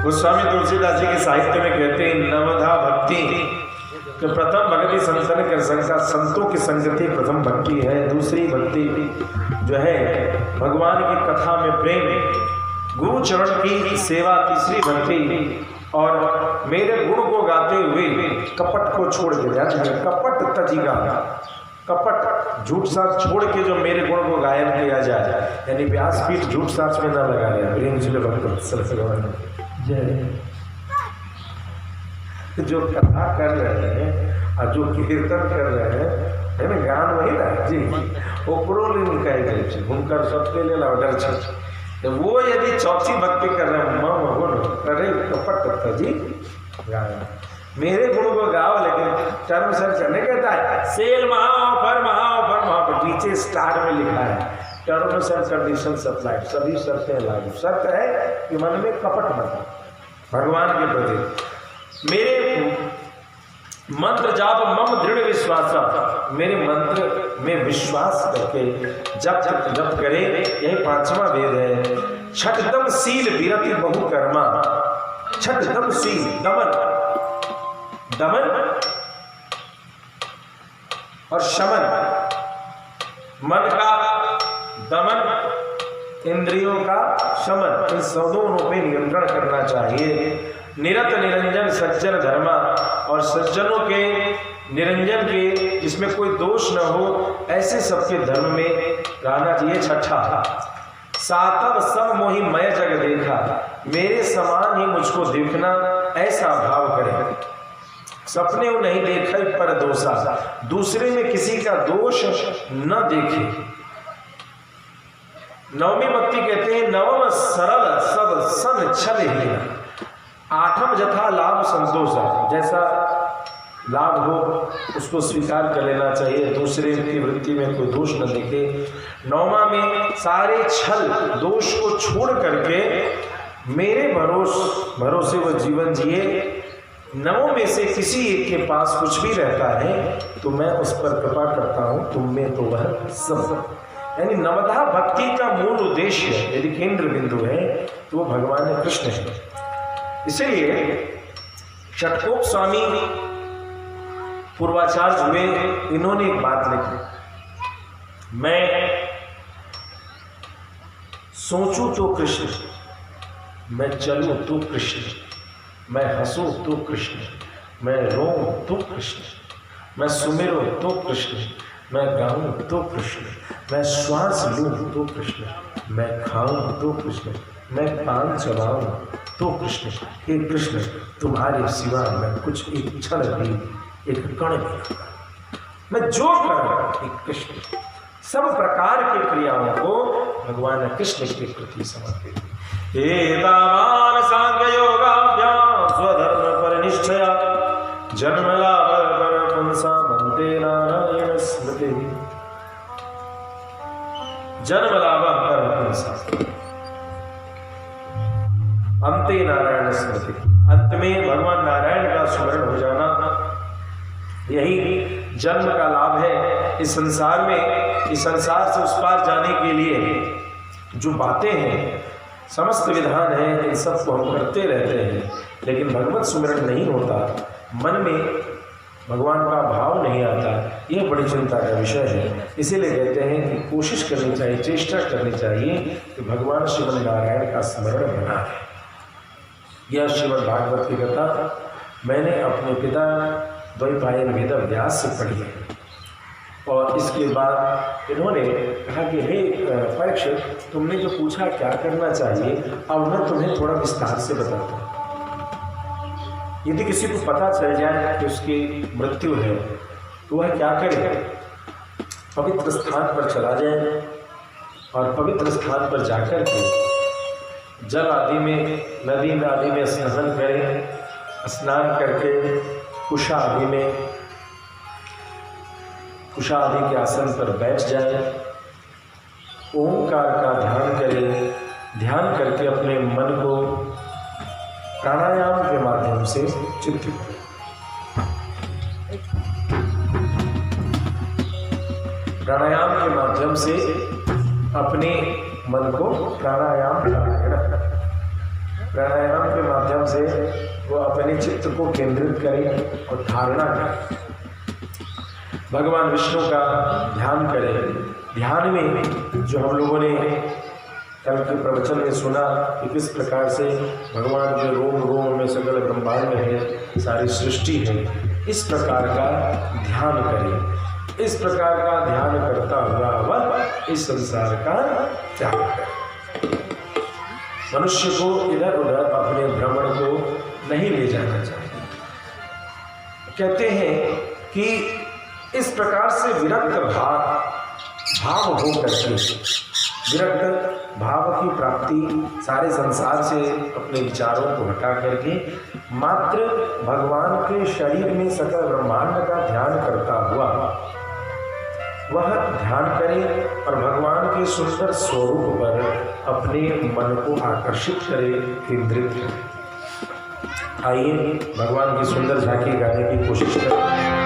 S1: गोस्वामी तुलसीदास जी के साहित्य में कहते हैं नवधा भक्ति कि प्रथम भक्ति संतन के संग संतों की संगति प्रथम भक्ति है। दूसरी भक्ति जो है भगवान की कथा में प्रेम, गुरु चरण की सेवा तीसरी भक्ति, और मेरे गुण को गाते हुए कपट को छोड़ के, कपट तजिगा, कपट झूठ साथ छोड़ के जो मेरे गुण को गायन किया जाए, यानी व्यासपीठ झूठ साथ में न लगाया। प्रेम जिले भक्त जो कथा कर रहे हैं और जो कीर्तन कर रहे हैं है ना, गान वही ना जी, ओकरो निकाय उनका सबके लिए ऑर्डर चल। तो वो यदि चौथी भक्ति कर रहे हैं मम गुण अरे कपट जी गाना, मेरे गुण को गाओ, लेकिन टर्म सर करने कहता है सेल महाओ पर नीचे स्टार में लिखा है टर्म्स एंड कंडीशंस अप्लाइड, सभी शर्तें लागू। शर्त है कि मन में कपट मत भगवान के प्रति। मेरे मंत्र जाप मम दृढ़ विश्वास, मेरे मंत्र में विश्वास करके जप करे, यही पांचवा वेद है। छठदम सील विरति बहु कर्मा, छठदम सील दमन, दमन और शमन, मन का दमन, इंद्रियों का शमन, इन दोनों पे नियंत्रण करना चाहिए। निरत निरंजन सज्जन धर्मा, और सज्जनों के निरंजन के जिसमें कोई दोष न हो ऐसे सबके धर्म में रहना चाहिए। छठा सातव सब मोहि मय जग देखा, मेरे समान ही मुझको देखना ऐसा भाव करे। सपने वो नहीं देखा पर दोषा, दूसरे में किसी का दोष न देखे। नवमी भक्ति कहते हैं नवम सरल सब सन छल ही, आठम जथा लाभ संतोषा, जैसा लाभ हो उसको स्वीकार कर लेना चाहिए, दूसरे की वृत्ति में कोई दोष न देखे। नौमा में सारे छल दोष को छोड़ करके मेरे भरोसे वो जीवन जिए। नवों में से किसी एक के पास कुछ भी रहता है तो मैं उस पर कृपा करता हूँ, तुम में तो वह सब। यानी नवधा भक्ति का मूल उद्देश्य यदि केंद्र बिंदु है तो वो भगवान कृष्ण है। इसलिए षटकोप स्वामी पूर्वाचार्य हुए, इन्होंने एक बात लिखी, मैं सोचूं तो कृष्ण, मैं चलूं तो कृष्ण, मैं हंसूं तो कृष्ण, मैं रोऊं तो कृष्ण, मैं सुमिरूं तो कृष्ण, मैं गाऊं तो कृष्ण, मैं श्वास लूं तो कृष्ण, मैं खाऊं तो कृष्ण, मैं पान चबाऊं तो कृष्ण। हे कृष्ण, तुम्हारे सिवा मैं कुछ एक क्षण भी, एक कण भी, मैं जो करूं कृष्ण। सब प्रकार की क्रियाओं को भगवान कृष्ण के प्रति समर्पित। एतावान सांख्य योगाभ्याम स्वधर्म परिनिष्ठया जन्म लाभ पर पुंसा मनते नारायण स्मृति। जन्म लाभ पर पुंसा अंते नारायण स्मृति, अंत में भगवान नारायण का स्मरण हो जाना, यही जन्म का लाभ है। इस संसार में, इस संसार से उस पार जाने के लिए जो बातें हैं, समस्त विधान है, इन सब को हम करते रहते हैं, लेकिन भगवत सुमिरन नहीं होता, मन में भगवान का भाव नहीं आता, यह बड़ी चिंता का विषय है। इसीलिए कहते हैं कि कोशिश करनी चाहिए, चेष्टा करनी चाहिए कि भगवान श्रीमन नारायण का स्मरण बना है। यह श्रीमद् भागवत की कथा मैंने अपने पिता द्वैपायन वेद व्यास से पढ़ी है, और इसके बाद इन्होंने कहा कि हे परीक्षित, तुमने जो पूछा क्या करना चाहिए, अब मैं तुम्हें थोड़ा विस्तार से बताता हूँ। यदि किसी को पता चल जाए कि उसकी मृत्यु है तो वह क्या करे, पवित्र स्थान पर चला जाए और पवित्र स्थान पर जाकर के जल आदि में, नदी आदि में स्नान करें, स्नान करके कुशा आदि में, कुशा आदि के आसन पर बैठ जाए, ओंकार का ध्यान करें, ध्यान करके अपने मन को प्राणायाम के माध्यम से चित्त करें। प्राणायाम के माध्यम से अपने मन को प्राणायाम के माध्यम से वो अपने चित्त को केंद्रित करें और धारणा करें, भगवान विष्णु का ध्यान करें। ध्यान में जो हम लोगों ने कल के प्रवचन में सुना कि किस प्रकार से भगवान के रोम रोम में सकल ब्रह्मांड है, सारी सृष्टि है, इस प्रकार का ध्यान करें। इस प्रकार का ध्यान करता हुआ वह इस संसार का त्याग करे। मनुष्य को इधर उधर अपने भ्रमण को नहीं ले जाना चाहिए। कहते हैं कि इस प्रकार से विरक्त भाव हो करके, विरक्त भाव की प्राप्ति सारे संसार से अपने विचारों को हटा करके मात्र भगवान के शरीर में सकल ब्रह्मांड का ध्यान करता हुआ वह ध्यान करे और भगवान के सुंदर स्वरूप पर अपने मन को आकर्षित करे, केंद्रित करे। आइए भगवान की सुंदर झांकी गाने की कोशिश करें।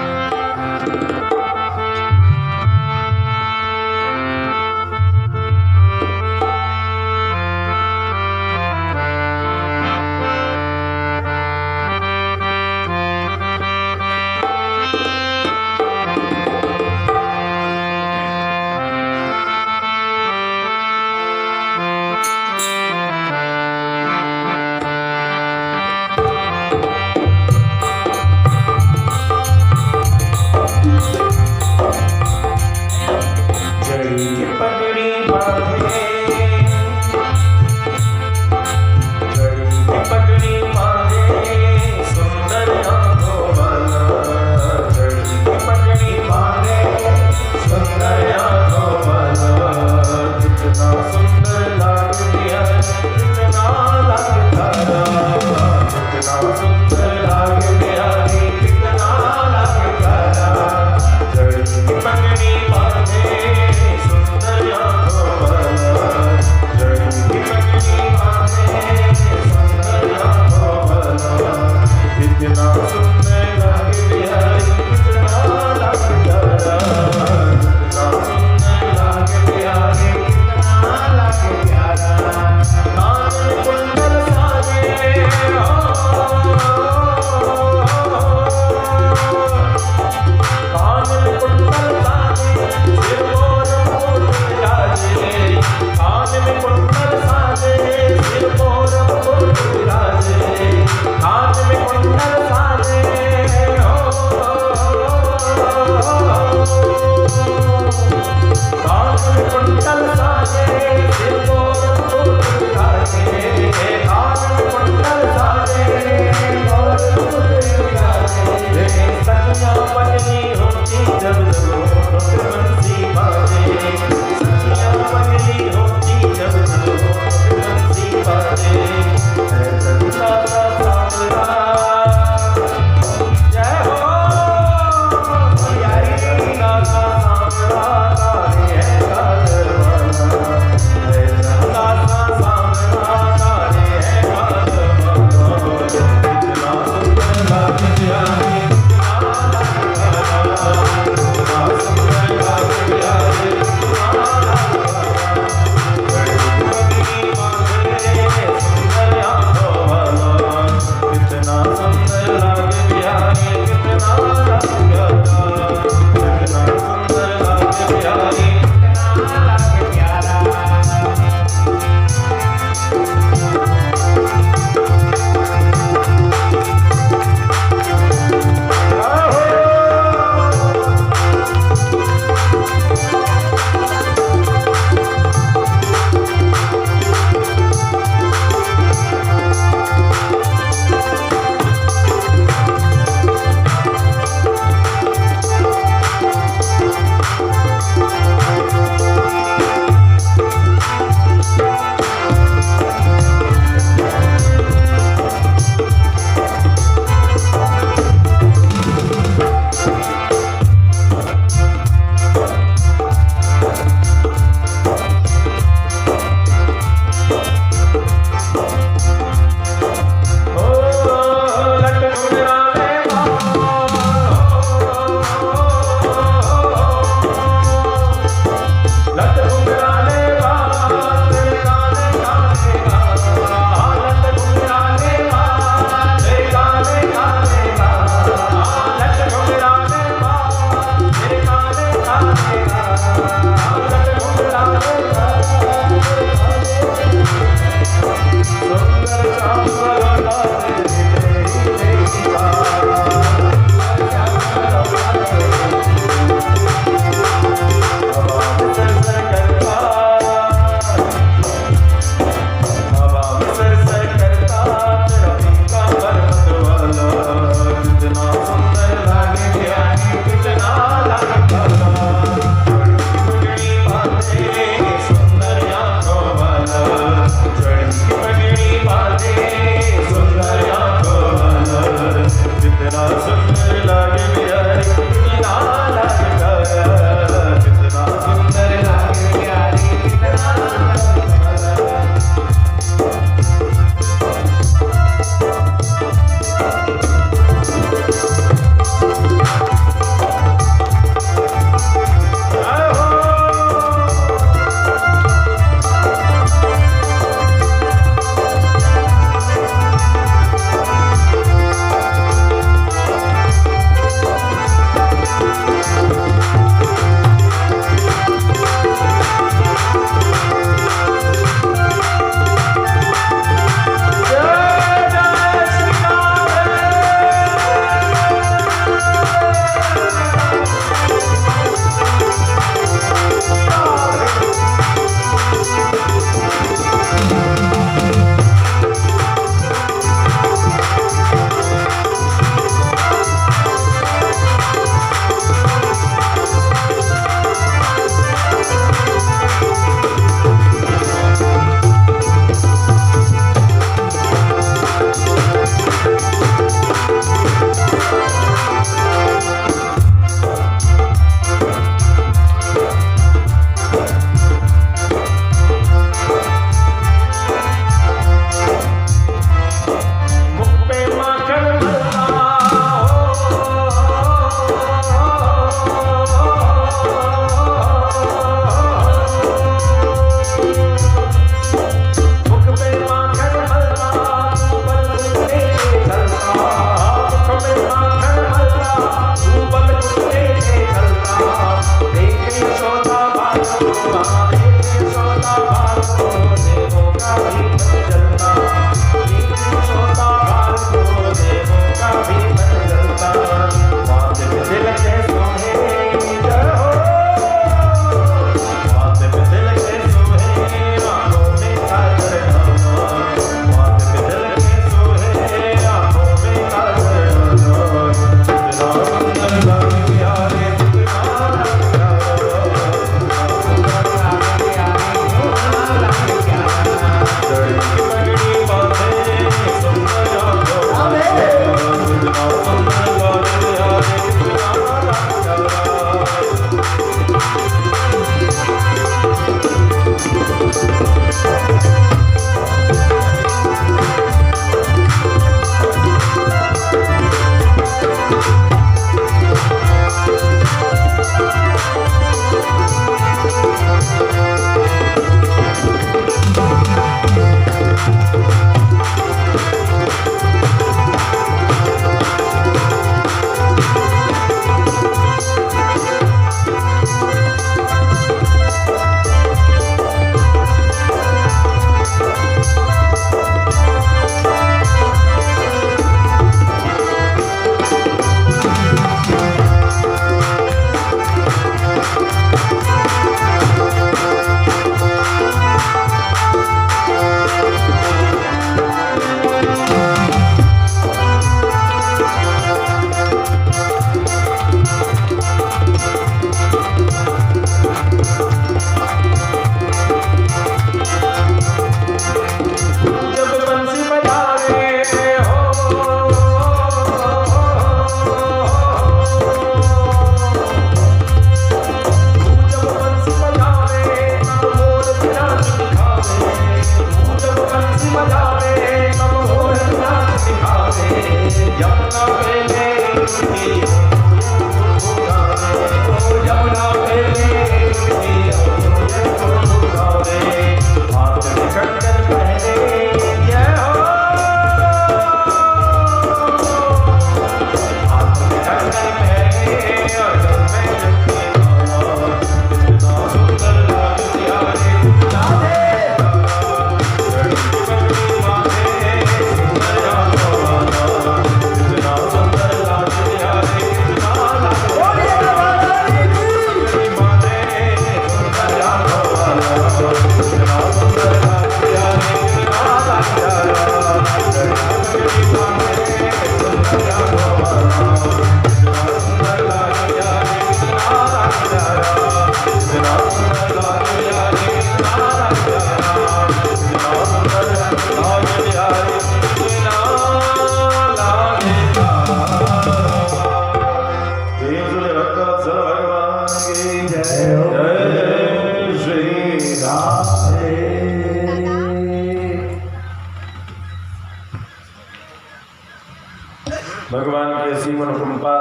S1: भगवान की ऐसी मनोकृपा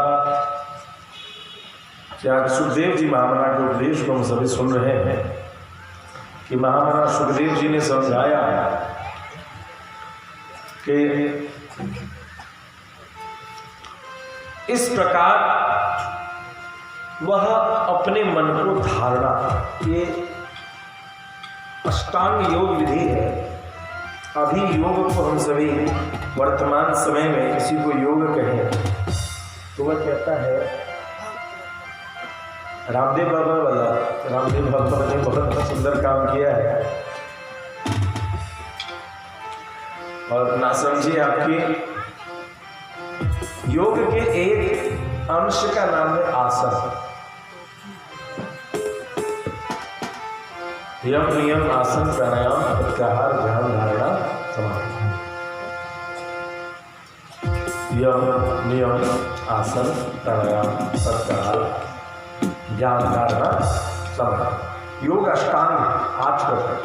S1: क्या सुखदेव जी महामना के उपदेश को हम सभी सुन रहे हैं कि महामना सुखदेव जी ने समझाया कि इस प्रकार वह अपने मन को धारणा, ये अष्टांग योग विधि है। अभी योग को हम सभी वर्तमान समय में किसी को योग कहें तो वह कहता है, रामदेव बाबा वाला, रामदेव बाबा ने बहुत सुंदर काम किया है। और ना समझिए, आपकी योग के एक अंश का नाम है आसन। यम नियम आसन प्राणायाम प्रत्याहार ध्यान धारणा समाधि। यम नियम आसन प्राणायाम प्रत्याहार ध्यान धारणा समाधि। योग अष्टांग 8 प्रकार।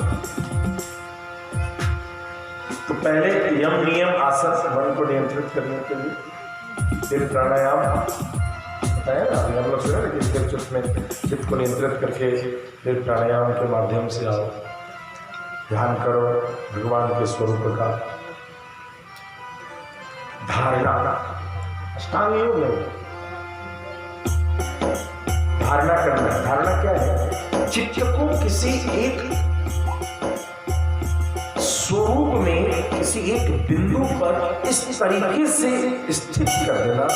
S1: तो पहले यम नियम आसन मन को नियंत्रित करने के लिए, फिर प्राणायाम बताया ना, हम लोग सुना कि स्थिर चित्त में चित्त को नियंत्रित करके फिर प्राणायाम के माध्यम से आओ, ध्यान करो भगवान के स्वरूप का। धारणा अष्टांग योग है। धारणा करना, धारणा क्या है? चित्त को किसी एक स्वरूप में, किसी एक बिंदु पर इस तरीके से स्थित कर देना।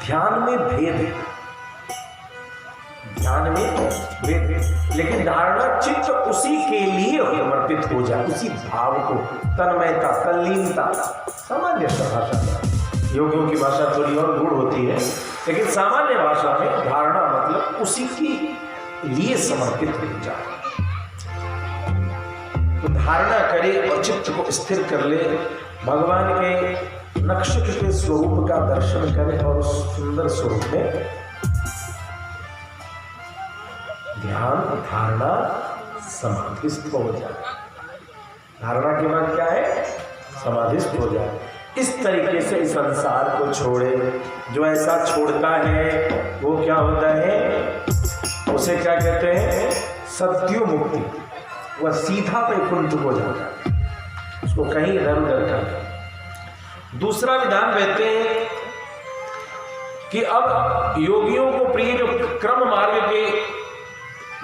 S1: ध्यान में भेद है, ध्यान में भेद है, लेकिन धारणा चित्त उसी के लिए समर्पित हो जाए, उसी भाव को, तन्मयता, तल्लीनता। सामान्य भाषा, योगियों की भाषा थोड़ी और गूढ़ होती है, लेकिन सामान्य भाषा में धारणा मतलब उसी के लिए समर्पित हो जाए। तो धारणा करे और चित्त को स्थिर कर ले, भगवान के नक्षत्र के स्वरूप का दर्शन करे और उस सुंदर स्वरूप में ध्यान, धारणा समाधिस्थ हो जाए। धारणा के बाद क्या है? समाधिस्थ हो जाए। इस तरीके से इस संसार को छोड़े। जो ऐसा छोड़ता है वो क्या होता है? उसे क्या कहते हैं? सत्यो मुक्ति। वह सीधा वैकुंठ हो जाता है। उसको कहीं इधर उधर कर। दूसरा विधान कहते हैं कि अब योगियों को प्रिय जो क्रम मार्ग की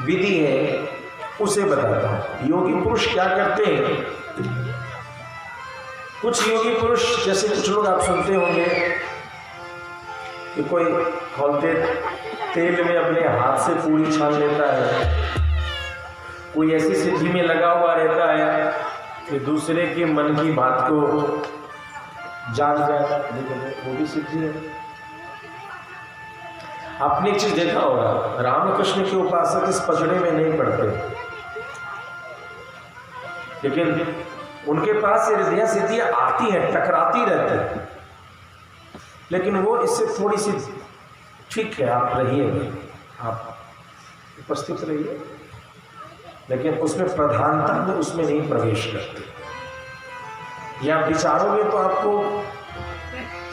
S1: विधि है उसे बताता हूं। योगी पुरुष क्या करते हैं? कुछ योगी पुरुष, जैसे कुछ लोग आप सुनते होंगे कि कोई खोलते तेल में अपने हाथ से पूरी छान लेता है, कोई ऐसी सिद्धि में लगा हुआ रहता है कि दूसरे के मन की बात को जान जाए, वो भी सिद्धि है। आपने एक चीज देखा होगा, रामकृष्ण के उपासक इस पचड़े में नहीं पड़ते, लेकिन उनके पास ये हृदय सिद्धियां आती है, टकराती रहती है, लेकिन वो इससे थोड़ी सी ठीक है, आप रहिए, आप उपस्थित रहिए, लेकिन उसमें प्रधानता में उसमें नहीं प्रवेश करते। या विचारोगे तो आपको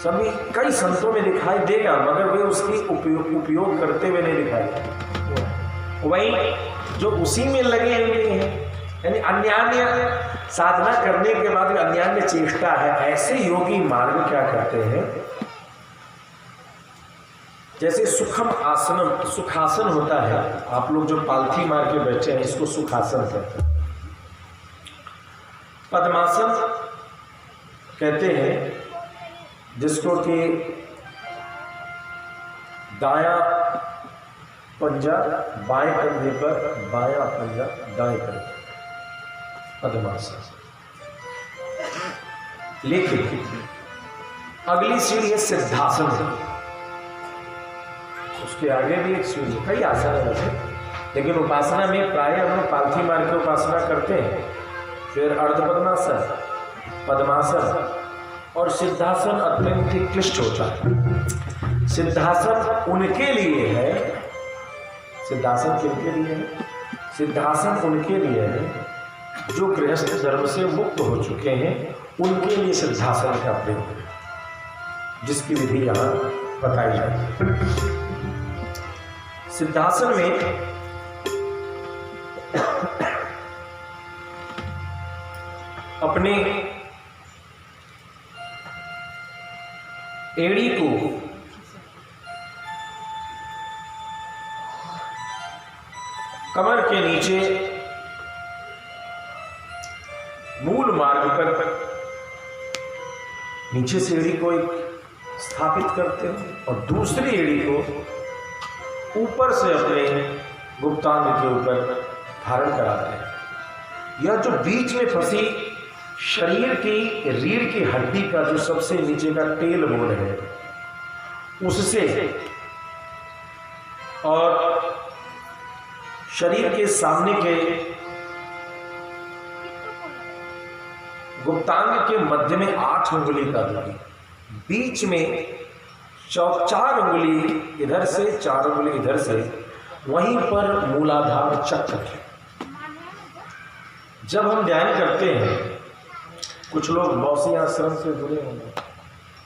S1: सभी कई संतों में दिखाई देगा, मगर वे उसकी उपयोग करते हुए नहीं दिखाई। वही जो उसी में लगे हुए हैं, यानी अन्यान्य साधना करने के बाद अन्यान्य चेष्टा है, ऐसे योगी मार्ग क्या करते हैं? जैसे सुखासन होता है, आप लोग जो पालथी मार के बैठे हैं इसको सुखासन कहते हैं। पद्मासन कहते हैं जिसको कि दायां पंजा बाएं कंधे पर, बायां पंजा दाएं कंधे, पद्मासन। लेकिन अगली सीढ़ी है सिद्धासन। उसके आगे भी एक सीढ़ी, कई आसन है वैसे, लेकिन उपासना में प्राय हम लोग पालथी मार के उपासना करते हैं। फिर अर्धपद्मासन, पद्मासन और सिद्धासन अत्यंत ही क्लिष्ट होता है। सिद्धासन उनके लिए है, सिद्धासन किनके लिए है? सिद्धासन उनके लिए है जो गृहस्थ धर्म से मुक्त हो चुके हैं, उनके लिए सिद्धासन का प्रयोग है, जिसकी विधि यहां बताई जाती है। सिद्धासन में अपने एड़ी को कमर के नीचे मूल मार्ग पर नीचे से एड़ी को स्थापित करते हैं और दूसरी एड़ी को ऊपर से अपने गुप्तांग के ऊपर धारण कराते हैं। यह जो बीच में फंसी शरीर की रीढ़ की हड्डी का जो सबसे नीचे का टेल बोन है, उससे और शरीर के सामने के गुप्तांग के मध्य में 8 उंगली का दूरी, बीच में 4 उंगली इधर से 4 उंगली इधर से, वहीं पर मूलाधार चक्र है। जब हम ध्यान करते हैं, कुछ लोग मौसी आश्रम से जुड़े होंगे,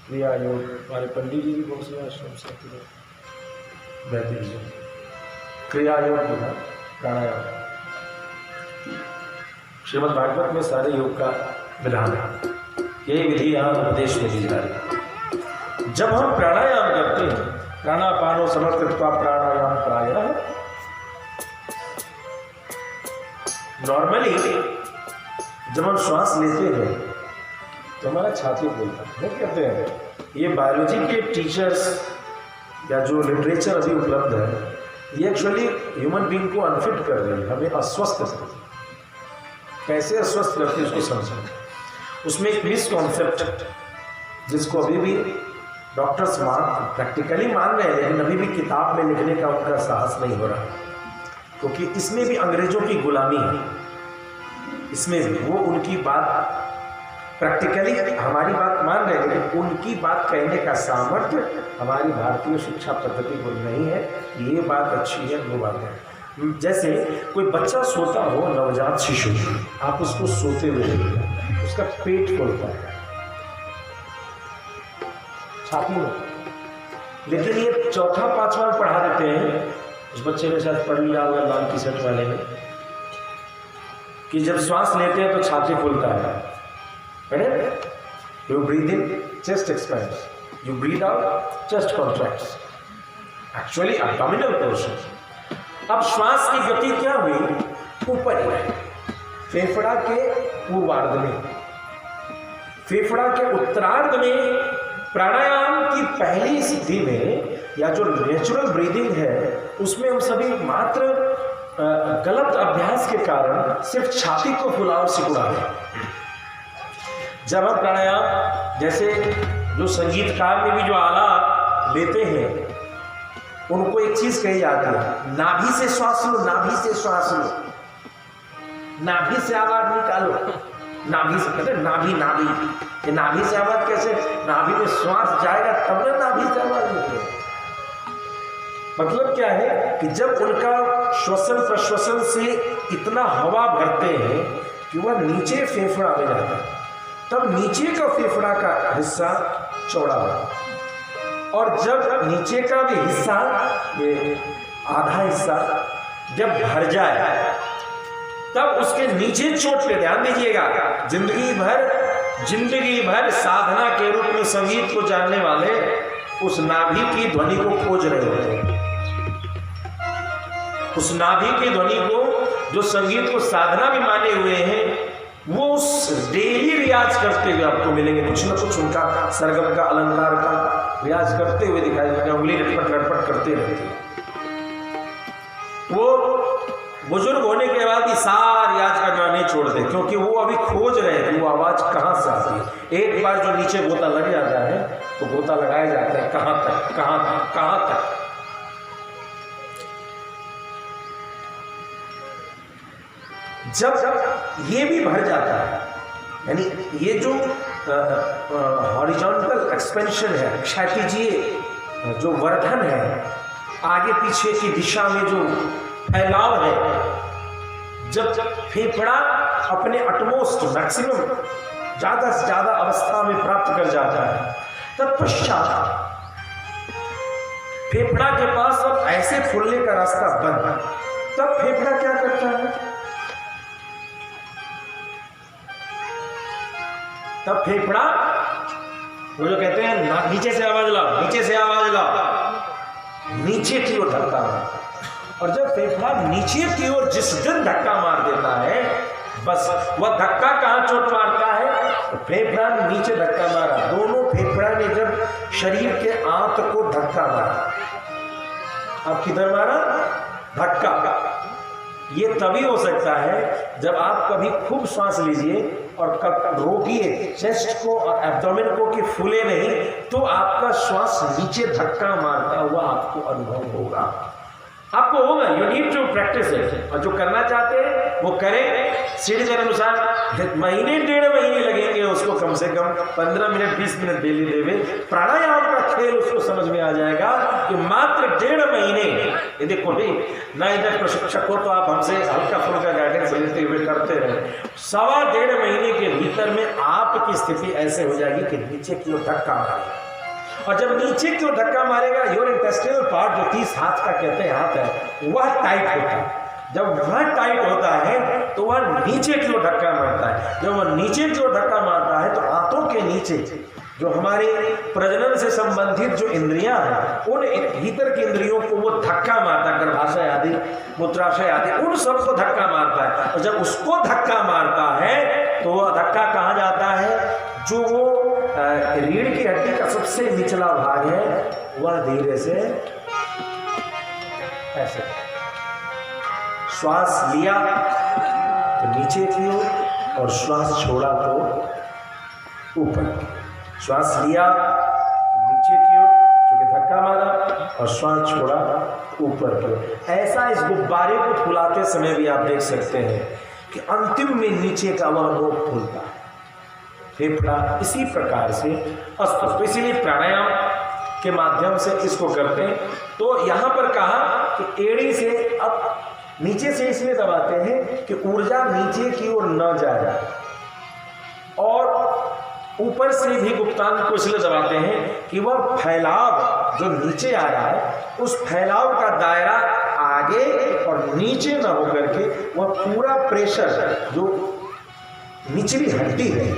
S1: क्रिया योग, हमारे पंडित जी भी मौसी आश्रम से बैठे जी, क्रिया योग है, प्राणायाम, श्रीमद् भागवत में सारे योग का विधान है। यही विधि यहाँ उपदेश में दी जा रही है। जब हम प्राणायाम करते हैं, प्राणापानो समर्पित्वा प्राणायाम प्रायः, नॉर्मली जब हम श्वास लेते हैं तो हमारा छाती फूलता है। वो कहते हैं, ये बायोलॉजी के टीचर्स या जो लिटरेचर अभी उपलब्ध है, ये एक्चुअली ह्यूमन बीइंग को अनफिट कर रही है, हमें अस्वस्थ करती है। कैसे अस्वस्थ करती है उसको समझें। उसमें एक मिसकॉन्सेप्ट जिसको अभी भी डॉक्टर्स प्रैक्टिकली मान रहे हैं, लेकिन अभी भी किताब में लिखने का उनका साहस नहीं हो रहा, क्योंकि इसमें भी अंग्रेजों की गुलामी है। इसमें भी वो उनकी बात प्रैक्टिकली हमारी बात मान रहे हैं, लेकिन उनकी बात कहने का सामर्थ्य हमारी भारतीय शिक्षा पद्धति को नहीं है। ये बात अच्छी है, वो बात है। जैसे कोई बच्चा सोता हो, नवजात शिशु, आप उसको सोते हुए देखिए, उसका पेट फूलता है छाती में, लेकिन ये 4-5वां पढ़ा देते हैं, उस बच्चे ने शायद पढ़ लिया होगा लाल टी शर्ट वाले ने, कि जब श्वास लेते हैं तो छाती फूलता है, Correct? You breathe in, chest expands. You breathe out, chest contracts. Actually, abdominal portion. अब श्वास की गति क्या हुई? ऊपर ही रही, फेफड़ा के पूर्वार्ध में, फेफड़ा के उत्तरार्ध में। प्राणायाम की पहली स्थिति में या जो नेचुरल ब्रीदिंग है उसमें हम सभी मात्र गलत अभ्यास के कारण सिर्फ छाती को फुलाव सिकुड़ा है। जब हम प्राणायाम, जैसे जो संगीतकार में भी जो आला लेते हैं उनको एक चीज कही जाती है, नाभि से श्वास लो, नाभि से श्वास लो, नाभि से आवाज निकालो। नाभि से कहते नाभि, नाभि, ये नाभि से आवाज कैसे? नाभि में श्वास जाएगा तब ना नाभि से आवाज निकलेगी। मतलब क्या है कि जब उनका श्वसन प्रश्वसन से इतना हवा भरते हैं कि वह नीचे फेफड़ा में जाता है, तब नीचे का फेफड़ा का हिस्सा चौड़ा होगा। और जब नीचे का भी हिस्सा, ये आधा हिस्सा जब भर जाए तब उसके नीचे चोट पे ध्यान दीजिएगा। जिंदगी भर साधना के रूप में संगीत को जानने वाले उस नाभि की ध्वनि को खोज रहे होते हैं। उस नाभि की ध्वनि को जो संगीत को साधना भी माने हुए हैं, वो उस डेली रियाज करते हुए आपको मिलेंगे। कुछ न कुछ उनका सरगम का, अलंकार का रियाज करते हुए दिखाई देगा, उंगली रटपट रटपट करते रहते हैं। वो बुजुर्ग होने के बाद भी सारा रियाज करना नहीं छोड़ते, क्योंकि वो अभी खोज रहे हैं कि वो आवाज कहाँ से आती है। एक बार जो नीचे गोता लग जाता है तो गोता लगाया जाता है कहाँ तक, कहाँ तक, कहाँ तक। जब ये भी भर जाता है, यानी ये जो हॉरिजॉन्टल एक्सपेंशन है, क्षैतिजीय जो वर्धन है, आगे पीछे की दिशा में जो फैलाव है, जब फेफड़ा अपने अटमोस्ट मैक्सिमम ज्यादा से ज्यादा अवस्था में प्राप्त कर जाता है, तत्पश्चात फेफड़ा के पास अब ऐसे फूलने का रास्ता बंद। तब फेफड़ा क्या करता है? तब फेफड़ा, वो जो कहते हैं नीचे से आवाज लाओ, नीचे से आवाज लाओ, नीचे की ओर धक्का मारता है। और जब फेफड़ा नीचे की ओर जिस दिन धक्का मार देता है, बस वह धक्का कहां चोट मारता है? तो फेफड़ा नीचे धक्का मारा, दोनों फेफड़ा ने जब शरीर के आंत को धक्का मारा। अब किधर मारा? धक्का। ये तभी हो सकता है जब आप कभी खूब सांस लीजिए और रोकिए चेस्ट को और एब्डोमेन को कि फूले नहीं, तो आपका श्वास नीचे धक्का मारता हुआ आपको अनुभव होगा। आपको होगा, you need to practise it. और जो करना चाहते हैं वो करें, सीढ़ी के अनुसार। महीने 1.5 महीने लगेंगे उसको, कम से कम 15 मिनट 20 मिनट डेली देवे। प्राणायाम का खेल उसको समझ में आ जाएगा कि मात्र 1.5 महीने, ये देखो भाई ना, इधर प्रशिक्षक हो तो आप हमसे हल्का फुल्का गाइडेंस लेते हुए करते रहे। 1.25 महीने के भीतर में आपकी स्थिति ऐसे हो जाएगी कि नीचे की ओर धक्का मारे। और जब नीचे की ओर धक्का मारेगा, योर इंटेस्टिनल पार्ट जो 30 हाथ का कहते हैं हाथ है, वह टाइट होता है। जब वह टाइट होता है तो वह नीचे की ओर धक्का मारता है। जब वह नीचे की ओर धक्का मारता है तो आंतों के नीचे जो हमारे प्रजनन से संबंधित जो इंद्रियां हैं, उन भीतर की इंद्रियों को वो धक्का मारता है। गर्भाशय आदि, मूत्राशय आदि, उन सबको धक्का मारता है। और जब उसको धक्का मारता है तो वह धक्का कहाँ जाता है? जो वो रीढ़ की हड्डी का सबसे निचला भाग है, वह धीरे से ऐसे श्वास लिया तो नीचे की ओर और श्वास छोड़ा तो ऊपर। श्वास लिया तो नीचे की ओर क्योंकि धक्का मारा, और श्वास छोड़ा ऊपर की ओर। ऐसा इस गुब्बारे को फुलाते समय भी आप देख सकते हैं कि अंतिम में नीचे का वह नोक फूलता है। फेफड़ा इसी प्रकार से अस्तु, तो इसीलिए प्राणायाम के माध्यम से इसको करते हैं। तो यहां पर कहा कि एड़ी से अब नीचे से इसलिए दबाते हैं कि ऊर्जा नीचे की ओर न जाए, और ऊपर से भी गुप्तांग को इसलिए दबाते हैं कि वह फैलाव जो नीचे आ रहा है, उस फैलाव का दायरा आगे और नीचे न होकर के वह पूरा प्रेशर जो निचली हड्डी है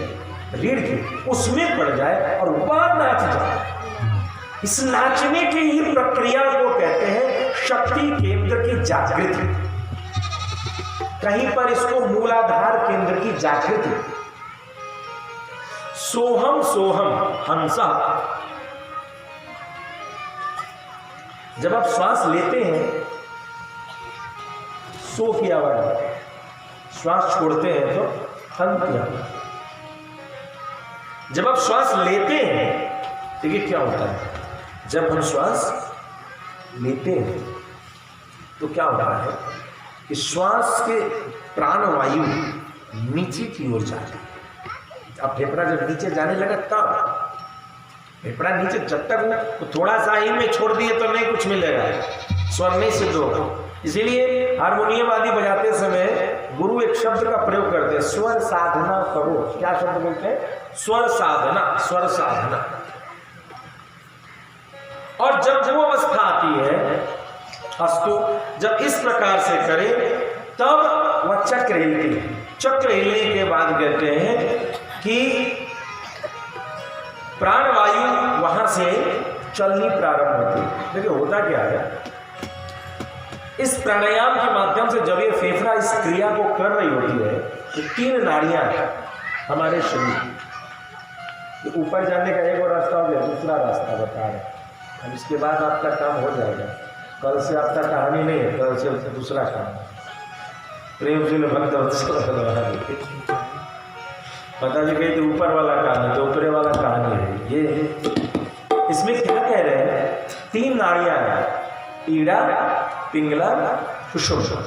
S1: रीढ़ की, उसमें पड़ जाए और वह नाच जाए। इस नाचने की ही प्रक्रिया को कहते हैं शक्ति केंद्र की जागृति। कहीं पर इसको मूलाधार केंद्र की जागृति। सोहम सोहम हंसा। जब आप श्वास लेते हैं सो की आवाज, श्वास छोड़ते हैं तो हन की आवाज। जब आप श्वास लेते हैं देखिए क्या होता है, जब हम श्वास लेते हैं तो क्या होता है कि श्वास के प्राणवायु नीचे की ओर जाती है। अब फेफड़ा जब नीचे जाने लगा तब फेफड़ा नीचे, जब तक वो थोड़ा सा ही में छोड़ दिए तो नहीं कुछ मिलेगा, स्वर नहीं सिद्ध होगा। इसीलिए हारमोनियम आदि बजाते समय गुरु एक शब्द का प्रयोग करते हैं, स्वर साधना करो। क्या शब्द बोलते हैं? स्वर साधना, स्वर साधना। और जब वो अवस्था आती है अस्तु, जब इस प्रकार से करे तब वह चक्र हिलती है। चक्र हिलने के बाद कहते हैं कि प्राणवायु वहां से चलनी प्रारंभ होती है। देखिए होता क्या है, इस प्राणायाम के माध्यम से जब ये फेफड़ा इस क्रिया को कर रही होती है तो 3 नाड़ियां हमारे शरीर, ऊपर जाने का एक और रास्ता हो गया, दूसरा रास्ता बता रहे हैं। अब इसके बाद आपका काम हो जाएगा। कल से आपका कहानी नहीं है, कल से दूसरा काम। प्रेम से भक्त पता जी कहीं तो ऊपर वाला कहानी, तो ऊपरे वाला कहानी है ये। इसमें क्या कह रहे हैं? 3 नाड़ियां हैं, ईड़ा, पिंगला, सुषुम्ना।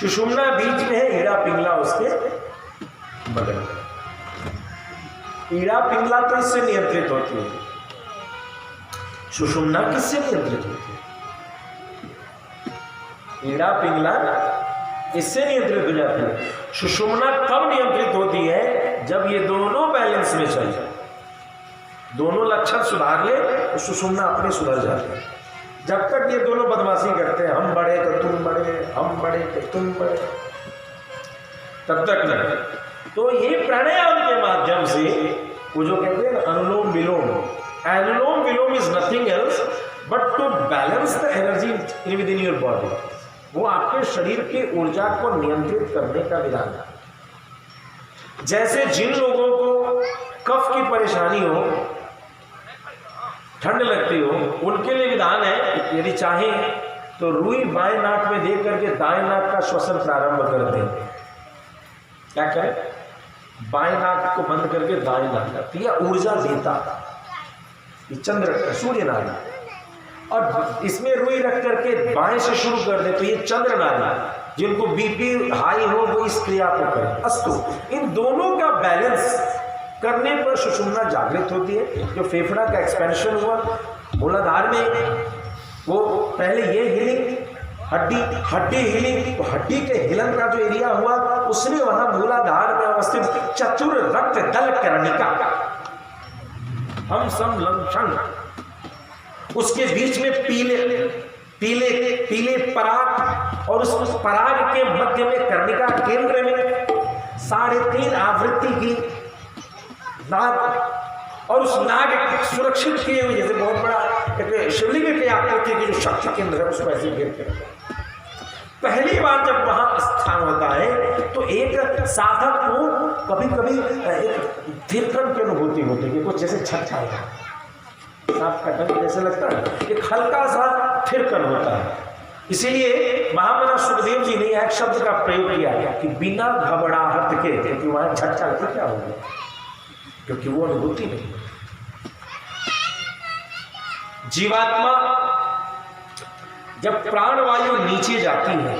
S1: सुषुम्ना बीच में है, ईड़ा पिंगला उसके बगल में। ईड़ा पिंगला तो इससे नियंत्रित होती है, सुषुम्ना किससे नियंत्रित होती है? ईड़ा पिंगला इससे नियंत्रित हो जाती है। सुषुम्ना कब नियंत्रित होती है? जब ये दोनों बैलेंस में चल जाए, दोनों लक्षण सुधार ले तो सुषुम्ना अपने सुधर जाती है। जब तक ये दोनों बदमाशी करते हैं, हम बड़े तो तुम बड़े, हम बड़े तो तुम बड़े, तब तक नहीं। तो ये प्राणायाम के माध्यम से वो जो कहते हैं anulom vilom, anulom vilom is nothing else but to balance the energy within your body. वो आपके शरीर की ऊर्जा को नियंत्रित करने का विधान है। जैसे जिन लोगों को कफ की परेशानी हो, ठंड लगती हो, उनके लिए विधान है यदि चाहें तो रुई बाएं नाक में दे करके दाएं नाक का श्वसन प्रारंभ कर दें। क्या करें? बाएं नाक को बंद करके दाएं नाक का, यह ऊर्जा देता। ये चंद्र सूर्य नाड़ी, और इसमें रुई रख करके बाएं से शुरू कर दे तो ये चंद्र नाड़ी। जिनको बीपी हाई हो वो इस क्रिया को करें। अस्तु, इन दोनों का बैलेंस करने पर सुषुम्ना जागृत होती है। जो फेफड़ा का एक्सपेंशन हुआ मूलाधार में, वो पहले ये हिली, हड्डी हिली, तो हड्डी के हिलन का जो एरिया हुआ उसने वहां मूलाधार में अवस्थित चतुर रक्त दल कर्णिका, हम सम लक्षण, उसके बीच में पीले पराग, और उस पराग के मध्य में कर्णिका केंद्र में 3.5 आवृत्ति की नाग, और उस नाग सुरक्षित किए हुए जैसे बहुत बड़ा शिवलिंग के आकृति की जो शक्ति केंद्र है उसको ऐसे घेर कर। पहली बार जब वहां स्थान होता है तो एक साधक को कभी कभी एक थिरकन की अनुभूति होती है, कुछ जैसे छछाएगा, सांप का डंक जैसे लगता है, एक हल्का सा थिरकन होता है। इसीलिए महामना सुखदेव जी ने एक शब्द का प्रयोग किया कि बिना घबराहट के, क्योंकि वहां छछा तो क्या हो गया, क्योंकि वो अनुभूति नहीं। जीवात्मा जब प्राणवायु नीचे जाती है,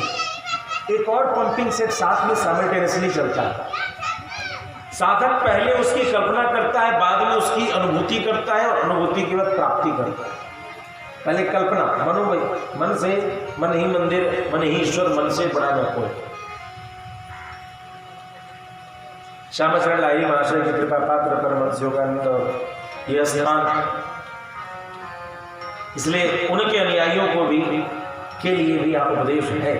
S1: एक और पंपिंग सेट साथ में साइमल्टेनियसली चलता है। साधक पहले उसकी कल्पना करता है, बाद में उसकी अनुभूति करता है, और अनुभूति के बाद प्राप्ति करता है। पहले कल्पना, मन से, मन ही मंदिर, मन ही ईश्वर, मन से बड़ा न कोई। श्यामाचरण लाहिड़ी महाशय की कृपा पात्र परमहंस योगानंद और यह स्थान, इसलिए उनके अनुयायियों को भी के लिए भी यह उपदेश है।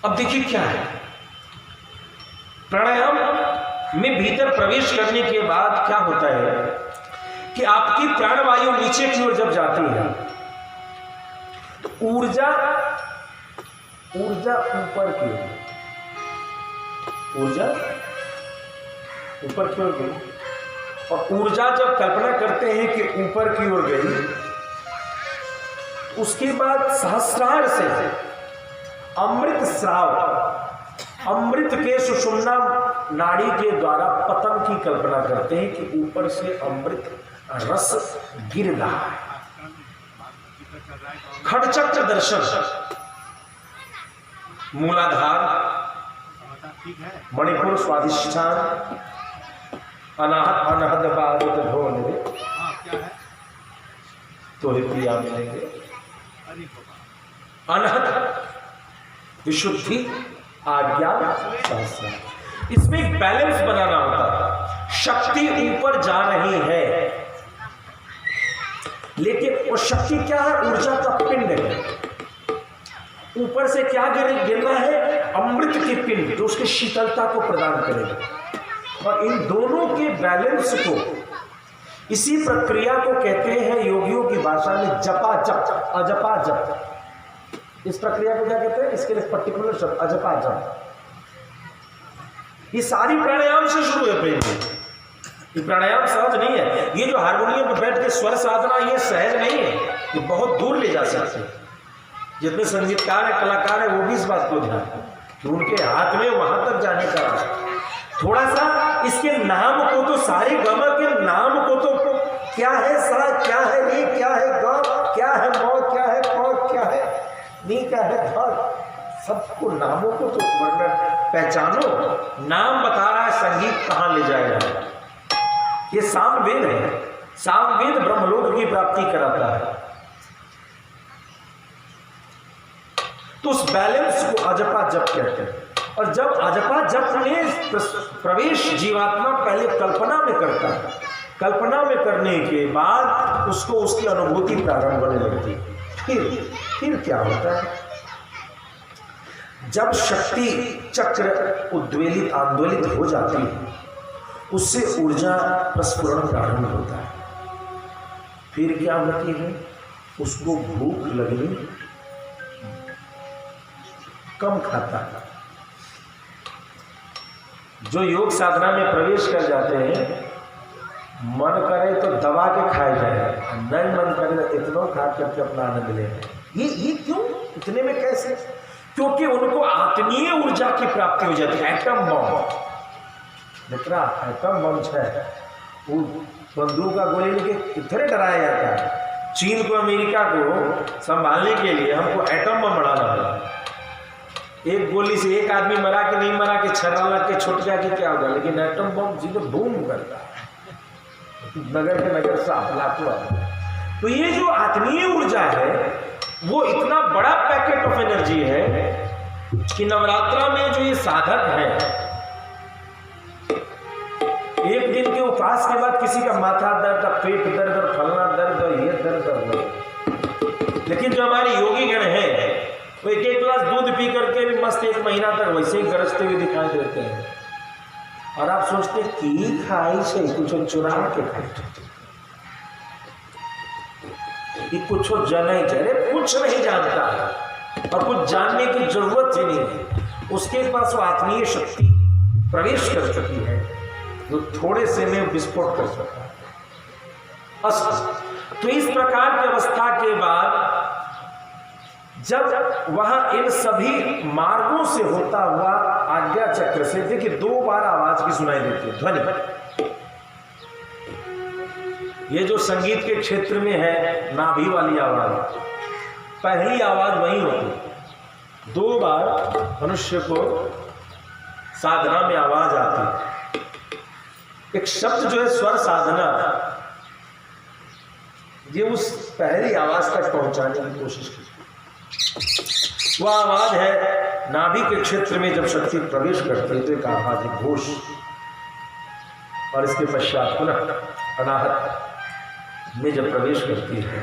S1: अब देखिए क्या है, प्राणायाम में भीतर प्रवेश करने के बाद क्या होता है कि आपकी प्राणवायु नीचे की ओर जब जाती है तो ऊर्जा ऊपर की ओर, ऊर्जा ऊपर की ओर गई। और ऊर्जा जब कल्पना करते हैं कि ऊपर की ओर गई, उसके बाद सहस्रार से अमृत स्राव, अमृत के सुषुम्ना नाड़ी के द्वारा पतन की कल्पना करते हैं कि ऊपर से अमृत रस गिर रहा है। खड़चक्र दर्शन, मूलाधार, मणिपुर स्वाधिष्ठान, अनाहत अनहद बाधित भोले तो ही प्रिया मिलेंगे। अनहद विशुद्धि, आज्ञा, सहस्र। इसमें एक बैलेंस बनाना होता है। शक्ति ऊपर जा रही है, लेकिन वो शक्ति क्या है? ऊर्जा का पिंड है। ऊपर से क्या गिरना है? अमृत के पिंड, जो उसकी शीतलता को प्रदान करेगा। और इन दोनों के बैलेंस को, इसी प्रक्रिया को कहते हैं योगियों की भाषा में जपा जप, अजपा जप। इस प्रक्रिया को क्या कहते हैं? इसके लिए पर्टिकुलर शब्द अजपा जप। ये सारी प्राणायाम से शुरू है। प्रेम जी, ये प्राणायाम सहज नहीं है। ये जो हारमोनियम पर बैठ के स्वर साधना, ये सहज नहीं है। ये बहुत दूर ले जा सकते हैं। जितने संगीतकार है, कलाकार है, वो भी इस बात को ध्यान कि उनके हाथ में वहां तक जाने का रास्ता। थोड़ा सा इसके नाम को तो, सारे गमा के नाम को तो, क्या है सा, क्या है रे, क्या है ग, क्या है मौ, क्या है प, क्या है नी, क्या है ध, सबको नामों को तो पहचानो। नाम बता रहा है संगीत कहां ले जाएगा। ये सामवेद है। सामवेद ब्रह्मलोक की प्राप्ति कराता है। तो उस बैलेंस को अजपा जप कहते हैं। और जब अजपा जप में प्रवेश जीवात्मा पहले कल्पना में करता है, कल्पना में करने के बाद उसको उसकी अनुभूति प्रारंभ होने लगती है। फिर क्या होता है? जब शक्ति चक्र उद्वेलित आंदोलित हो जाती है, उससे ऊर्जा प्रस्फुरण प्रारंभ होता है। फिर क्या होती है? उसको भूख लगनी कम खाता है। जो योग साधना में प्रवेश कर जाते हैं, मन करे तो दबा के खाए जाए, नहीं मन करे तो इतना खा करके अपना आनंद ले। ये क्यों? इतने में कैसे? क्योंकि उनको आत्मीय ऊर्जा की प्राप्ति हो जाती है। एटम बम, मित्रा, एटम बम है, वो बंदूक का गोली लेके कितने डराया जाता है। चीन को, अमेरिका को संभालने के लिए हमको एटम बम बढ़ाना पड़ा। एक गोली से एक आदमी मरा कि नहीं मरा कि छर्रा लग के छुट गया कि क्या होगा, लेकिन एटम बम सीधे बूम करता है, नगर के नगर साफ लाखों आदमी। तो ये जो आत्मीय ऊर्जा है, वो इतना बड़ा पैकेट ऑफ एनर्जी है कि नवरात्रा में जो ये साधक है, एक दिन के उपवास के बाद किसी का माथा दर्द, पेट दर्द और फलना दर्द और ये दर्द। लेकिन जो हमारे योगी गण है, वो एक गिलास दूध पी करके भी मस्त एक महीना तक वैसे ही गरजते हुए दिखाई देते हैं। और आप सोचते की खाई से कुछ चुरा के खाते, कुछ जने जरे कुछ नहीं जानता है और कुछ जानने की जरूरत ही नहीं है। उसके पास वो आत्मीय शक्ति प्रवेश कर चुकी है जो थोड़े से में विस्फोट कर सकता है। तो इस प्रकार की अवस्था के बाद जब वहां इन सभी मार्गों से होता हुआ आज्ञा चक्र से, देखिए 2 बार आवाज की सुनाई देती है, ध्वनि। ये जो संगीत के क्षेत्र में है नाभि वाली आवाज, पहली आवाज वही होती। 2 बार मनुष्य को साधना में आवाज आती है। एक शब्द जो है स्वर साधना, ये उस पहली आवाज तक पहुंचाने की कोशिश की। वह आवाज है नाभि के क्षेत्र में जब शक्ति प्रवेश करती है तो एक आवाज है घोष, और इसके पश्चात पुनः अनाहत में जब प्रवेश करती है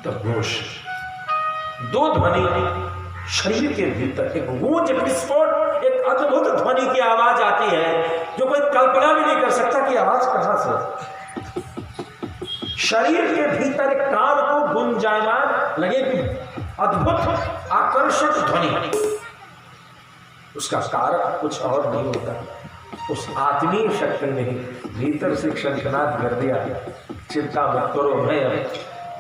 S1: तब घोष। 2 ध्वनि शरीर के भीतर, एक गूंज, एक विस्फोट, एक अद्भुत ध्वनि की आवाज आती है जो कोई कल्पना भी नहीं कर सकता कि आवाज कहां से। शरीर के भीतर कान को गुंजायमान लगे कि अद्भुत आकर्षक ध्वनि, उसका कारण कुछ और नहीं होता, उस आत्मीय शक्ति ने भीतर से शंखनाद कर दिया, चिंता मत करो, मैं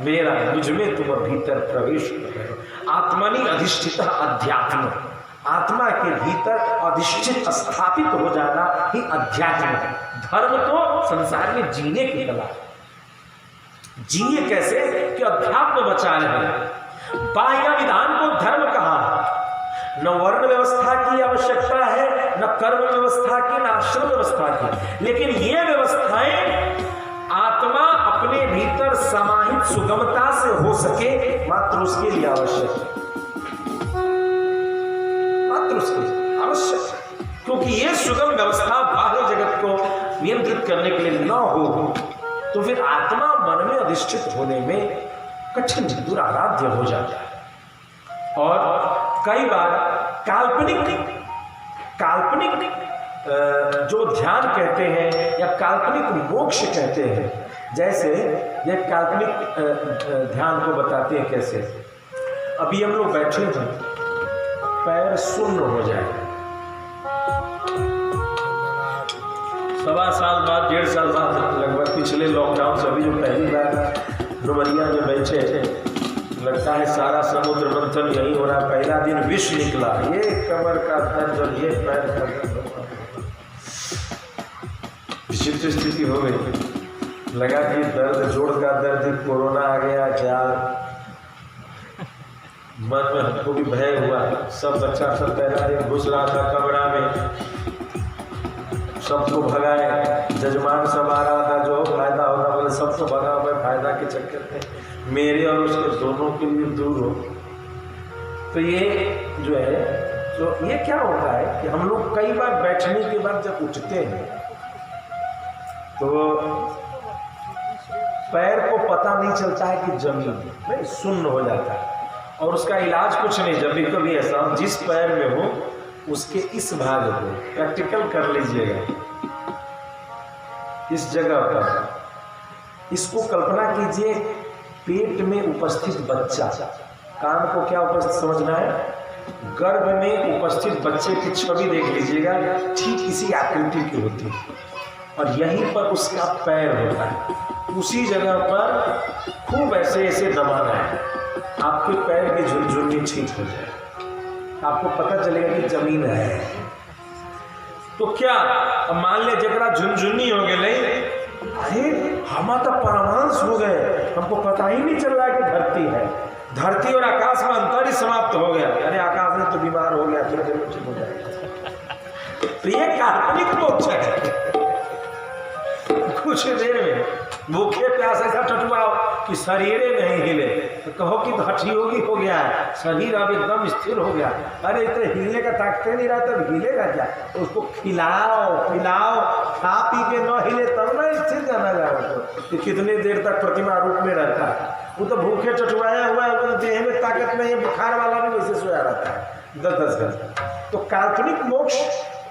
S1: मेरा मुझ में तुम भीतर प्रवेश करो। आत्मनि अधिष्ठित अध्यात्म, आत्मा के भीतर अधिष्ठित स्थापित हो जाना ही अध्यात्म है। धर्म तो संसार में जीने की कला, जिए कैसे कि अध्यात्म बचा रहे। बाह्य विधान को धर्म कहा, न वर्ण व्यवस्था की आवश्यकता है, न कर्म व्यवस्था की, न आश्रम व्यवस्था की, लेकिन ये व्यवस्थाएं आत्मा अपने भीतर समाहित सुगमता से हो सके मात्र उसके लिए आवश्यक है, मात्र उसके लिए आवश्यक है। क्योंकि ये सुगम व्यवस्था बाह्य जगत को नियंत्रित करने के लिए न हो तो फिर आत्मा मन में अधिष्ठित होने में कठिन दुराराध्य हो जाता है। और कई बार काल्पनिक जो ध्यान कहते हैं या काल्पनिक मोक्ष कहते हैं, जैसे ये काल्पनिक ध्यान को बताते हैं कैसे। अभी हम लोग बैठे हैं, पैर शून्य हो जाए, 1.25 साल बाद 1.5 साल बाद लगभग पिछले लॉकडाउन से अभी जो पहली बार डुमरिया में बैठे थे, लगता है सारा समुद्र मंथन यही हो रहा है। पहला दिन विष निकला, ये कमर का दर्द और ये पैर का दर्द, विचित्र स्थिति हो गई। लगा कि दर्द जोड़ का दर्द, कोरोना आ गया क्या। मन में हमको भी भय हुआ, सब बच्चा सब पहला दिन घुस रहा था कमरा में, सबको भगाए, जजमान सब आ रहा था, जो फायदा होता बोले सबको भगा हुआ, फायदा के चक्कर में मेरे और उसके दोनों के लिए दूर हो। तो ये जो है, तो ये क्या होता है कि हम लोग कई बार बैठने के बाद जब उठते हैं तो पैर को पता नहीं चलता है कि जमीन में शून्य हो जाता है, और उसका इलाज कुछ नहीं। जब भी कभी ऐसा जिस पैर में हो उसके इस भाग को प्रैक्टिकल कर लीजिएगा, इस जगह पर इसको कल्पना कीजिए, पेट में उपस्थित बच्चा, कान को क्या उपस्थित समझना है, गर्भ में उपस्थित बच्चे की छवि देख लीजिएगा, ठीक इसी आकृति की होती है, और यहीं पर उसका पैर होता है। उसी जगह पर खूब ऐसे ऐसे दबाना है, आपके पैर की झुनझुनी ठीक हो जाए, आपको पता चलेगा कि जमीन है। तो क्या मान ले जरा झुनझुनी हो गए, अरे हम तो परमांश हो गए, हमको पता ही नहीं चल रहा कि धरती है, धरती और आकाश में अंतर ही समाप्त हो गया। अरे आकाश में तो बीमार हो गया, थोड़ी देर में ठीक हो जाएगा। तो ये काल्पनिक मोक्ष है। कुछ देर में भूखे प्यास ऐसा टटुआओ कि शरीर नहीं हिले, तो कहो कि हठी योगी हो गया है, शरीर अब एकदम स्थिर हो गया। अरे तो हिले का ताकते नहीं रहा, तब हिलेगा क्या? उसको खिलाओ पिलाओ, खा पी के न हिले तब ना स्थिर जाना जाए उसको, कि कितने देर तक प्रतिमा रूप में रहता है। वो तो भूखे टटुआया हुआ है, देह में ताकत नहीं है, बुखार वाला भी वैसे सोया रहता है 10-10 घंटे। तो काल्पनिक मोक्ष,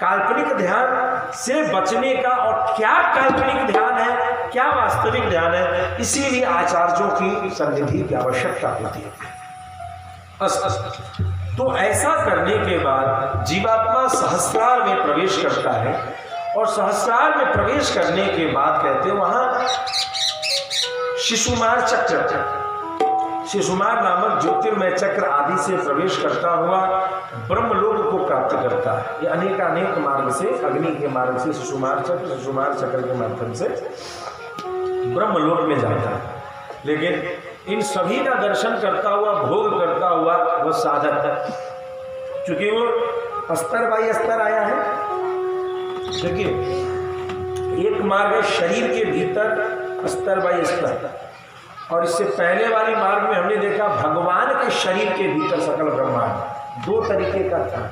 S1: काल्पनिक ध्यान से बचने का, और क्या काल्पनिक ध्यान है क्या वास्तविक ध्यान है, इसीलिए आचार्यों की सन्निधि की आवश्यकता होती है। तो ऐसा करने के बाद जीवात्मा सहस्रार में प्रवेश करता है, और सहस्रार में प्रवेश करने के बाद कहते हैं वहां शिशुमार चक्र, शिशुमार नामक ज्योतिर्मय चक्र आदि से प्रवेश करता हुआ ब्रह्मलोक को प्राप्त करता है। ये अनेक मार्ग से, अग्नि के मार्ग से शिशुमार चक्र के माध्यम से ब्रह्मलोक में जाता है। लेकिन इन सभी का दर्शन करता हुआ, भोग करता हुआ वह साधक है, क्योंकि वो अस्तर बाई अस्तर आया है। देखिए, एक मार्ग है शरीर के भीतर अस्तर बाई अस्तर, और इससे पहले वाली मार्ग में हमने देखा भगवान के शरीर के भीतर सकल ब्रह्मांड। 2 तरीके का था,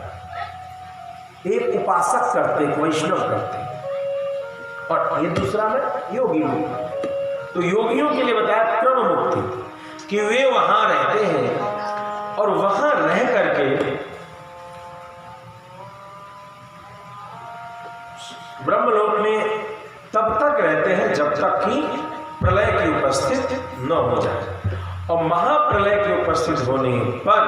S1: एक उपासक करते, एक वैष्णव करते, और ये दूसरा में योगी लोग। तो योगियों के लिए बताया क्रम मुक्ति, कि वे वहां रहते हैं और वहां रह करके ब्रह्मलोक में तब तक रहते हैं जब तक कि प्रलय की उपस्थित न हो जाए, और महाप्रलय के उपस्थित होने पर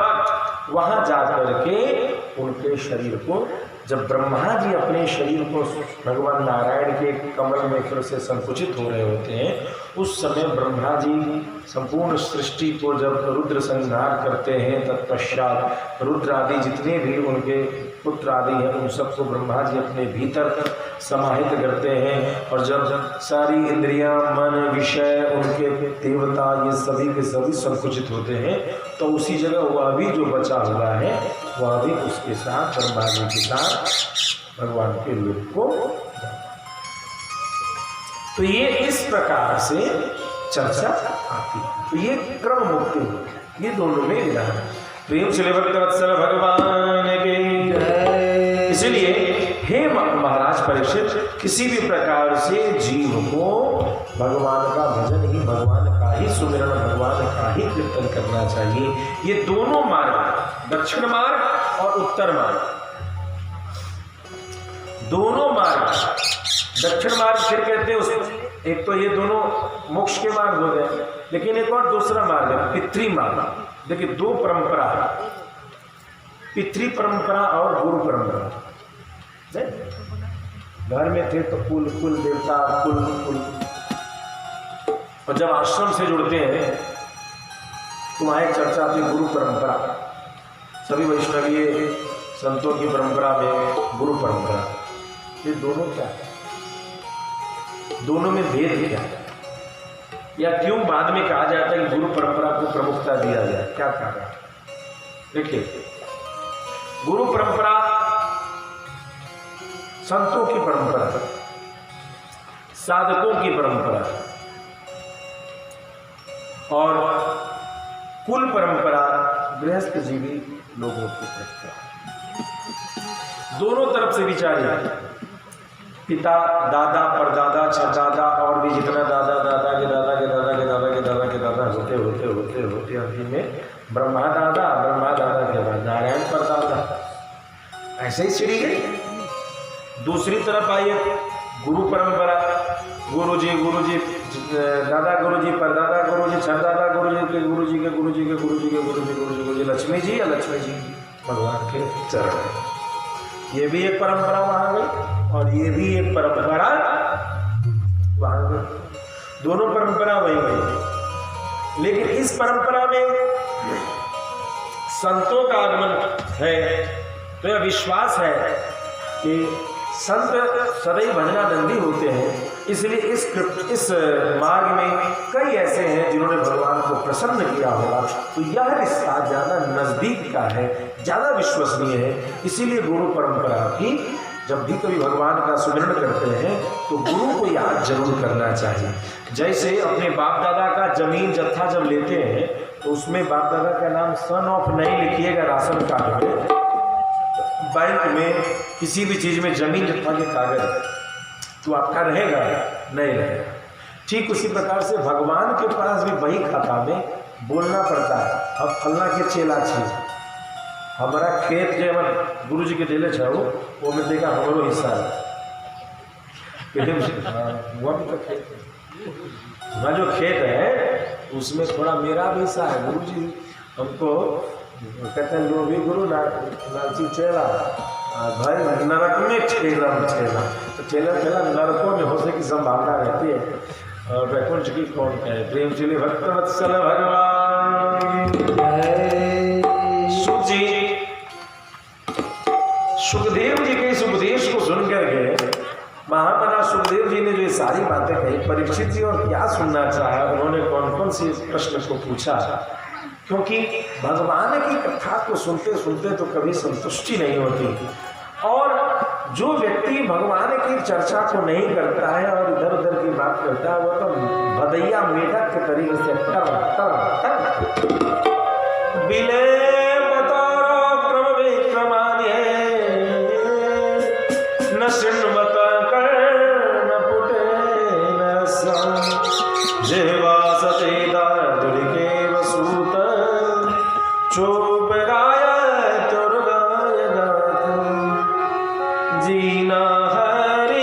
S1: वहां जाकर के उनके शरीर को, जब ब्रह्मा जी अपने शरीर को भगवान नारायण के कमल में फिर से संकुचित हो रहे होते हैं, उस समय ब्रह्मा जी संपूर्ण सृष्टि को जब रुद्र संहार करते हैं, तत्पश्चात रुद्र आदि जितने भी उनके पुत्र आदि हैं उन सबको ब्रह्मा जी अपने भीतर समाहित करते हैं, और जब सारी इंद्रियां, मन, विषय, उनके देवता ये सभी के सभी संकुचित होते हैं, तो उसी जगह वह भी जो बचा हुआ है वह भी उसके साथ ब्रह्मा जी के साथ भगवान के रूप को। तो ये इस प्रकार से चर्चा आती है। तो ये क्रम मुक्ति होती, ये दोनों में विधान है। प्रेम से भक्तवत्सल भगवान के। इसलिए हे महाराज परीक्षित, किसी भी प्रकार से जीव को भगवान का भजन ही, भगवान का ही सुमिरन, भगवान का ही कीर्तन करना चाहिए। ये दोनों मार्ग, दक्षिण मार्ग और उत्तर मार्ग, दोनों मार्ग, दक्षिण मार्ग फिर कहते हैं उसमें, एक तो ये दोनों मोक्ष के मार्ग हो गए, लेकिन एक और दूसरा मार्ग है पितृ मार्ग। देखिए दो परंपरा है, पितृ परंपरा और गुरु परंपरा। घर में थे तो कुल कुल देवता, कुल कुल, और जब आश्रम से जुड़ते हैं तो वहाँ एक चर्चा आती है गुरु परंपरा। सभी वैष्णवीय संतों की परंपरा में गुरु परंपरा। ये दोनों क्या है, दोनों में भेद क्या है, या क्यों बाद में कहा जाता है कि गुरु परंपरा को प्रमुखता दिया जाए, क्या कारण है? देखिए, गुरु परंपरा संतों की परंपरा, साधकों की परंपरा, और कुल परंपरा गृहस्थ जीवी लोगों की परंपरा। दोनों तरफ से विचारिए, पिता, दादा, परदादा, छदादा और भी जितना दादा दादा के दादा के दादा के दादा के दादा के दादा होते होते होते होते अंतिम में ब्रह्मा दादा, ब्रह्मा दादा के बाद नारायण परदादा, ऐसे ही सीढ़ी गई। दूसरी तरफ आइए गुरु परंपरा, गुरुजी दादा गुरुजी, परदादा गुरुजी, छदादा गुरुजी के गुरुजी के गुरुजी के गुरुजी के गुरुजी गुरुजी, लक्ष्मी जी या लक्ष्मी जी भगवान के चरण है। ये भी एक परंपरा वहां गई और ये भी एक परंपरा वहां गई, दोनों परंपरा वही गई। लेकिन इस परंपरा में संतों का आगमन है, तो यह विश्वास है कि संत सदैव भजनानंदी होते हैं। इसलिए इस मार्ग में कई ऐसे हैं जिन्होंने भगवान को प्रसन्न किया होगा, तो यह रिश्ता ज़्यादा नज़दीक का है, ज़्यादा विश्वसनीय है। इसीलिए गुरु परंपरा की जब भी कभी भगवान का सुमिरन करते हैं तो गुरु को याद जरूर करना चाहिए। जैसे अपने बाप दादा का जमीन जत्था जब लेते हैं तो उसमें बाप दादा का नाम सन ऑफ नहीं लिखिएगा राशन कार्ड में, बैंक में, किसी भी चीज़ में जमीन जत्था के कागज तो आपका रहेगा नहीं रहेगा। ठीक उसी प्रकार से भगवान के पास भी वही खाता में बोलना पड़ता है, अब फलना के चेला छी हमारा खेत जो हमारे गुरु जी के दिले छो वो में देखा हमारो हिस्सा है, वह भी तो खेत वहाँ जो खेत है उसमें थोड़ा मेरा भी हिस्सा है। गुरु जी हमको कहते हैं लो भी गुरु नाची चेला भाई नरक में ठेला, तो ठेला नरकों में होने की संभावना रहती है। और वैकुंठ की कौन कहे, प्रेम चलिए भक्तवत्सल भगवान। सुखदेव जी के इस उपदेश को सुनकर के महामना सुखदेव जी ने जो सारी बातें कही, परीक्षित जी और क्या सुनना चाहा, उन्होंने कौन कौन सी प्रश्न को पूछा, क्योंकि भगवान की कथा को सुनते सुनते तो कभी संतुष्टि नहीं होती। और जो व्यक्ति भगवान की चर्चा को नहीं करता है और इधर उधर की बात करता है, वो तो भदैया मेढक के तरीके से टर टर टर बिले बतारो क्रम विक्रमान्य न शृण्वत कर्ण पुटेन सं जेवा सचेता दुर्गे वसूत चोपराय तुर्गाय दातुं जीना हरि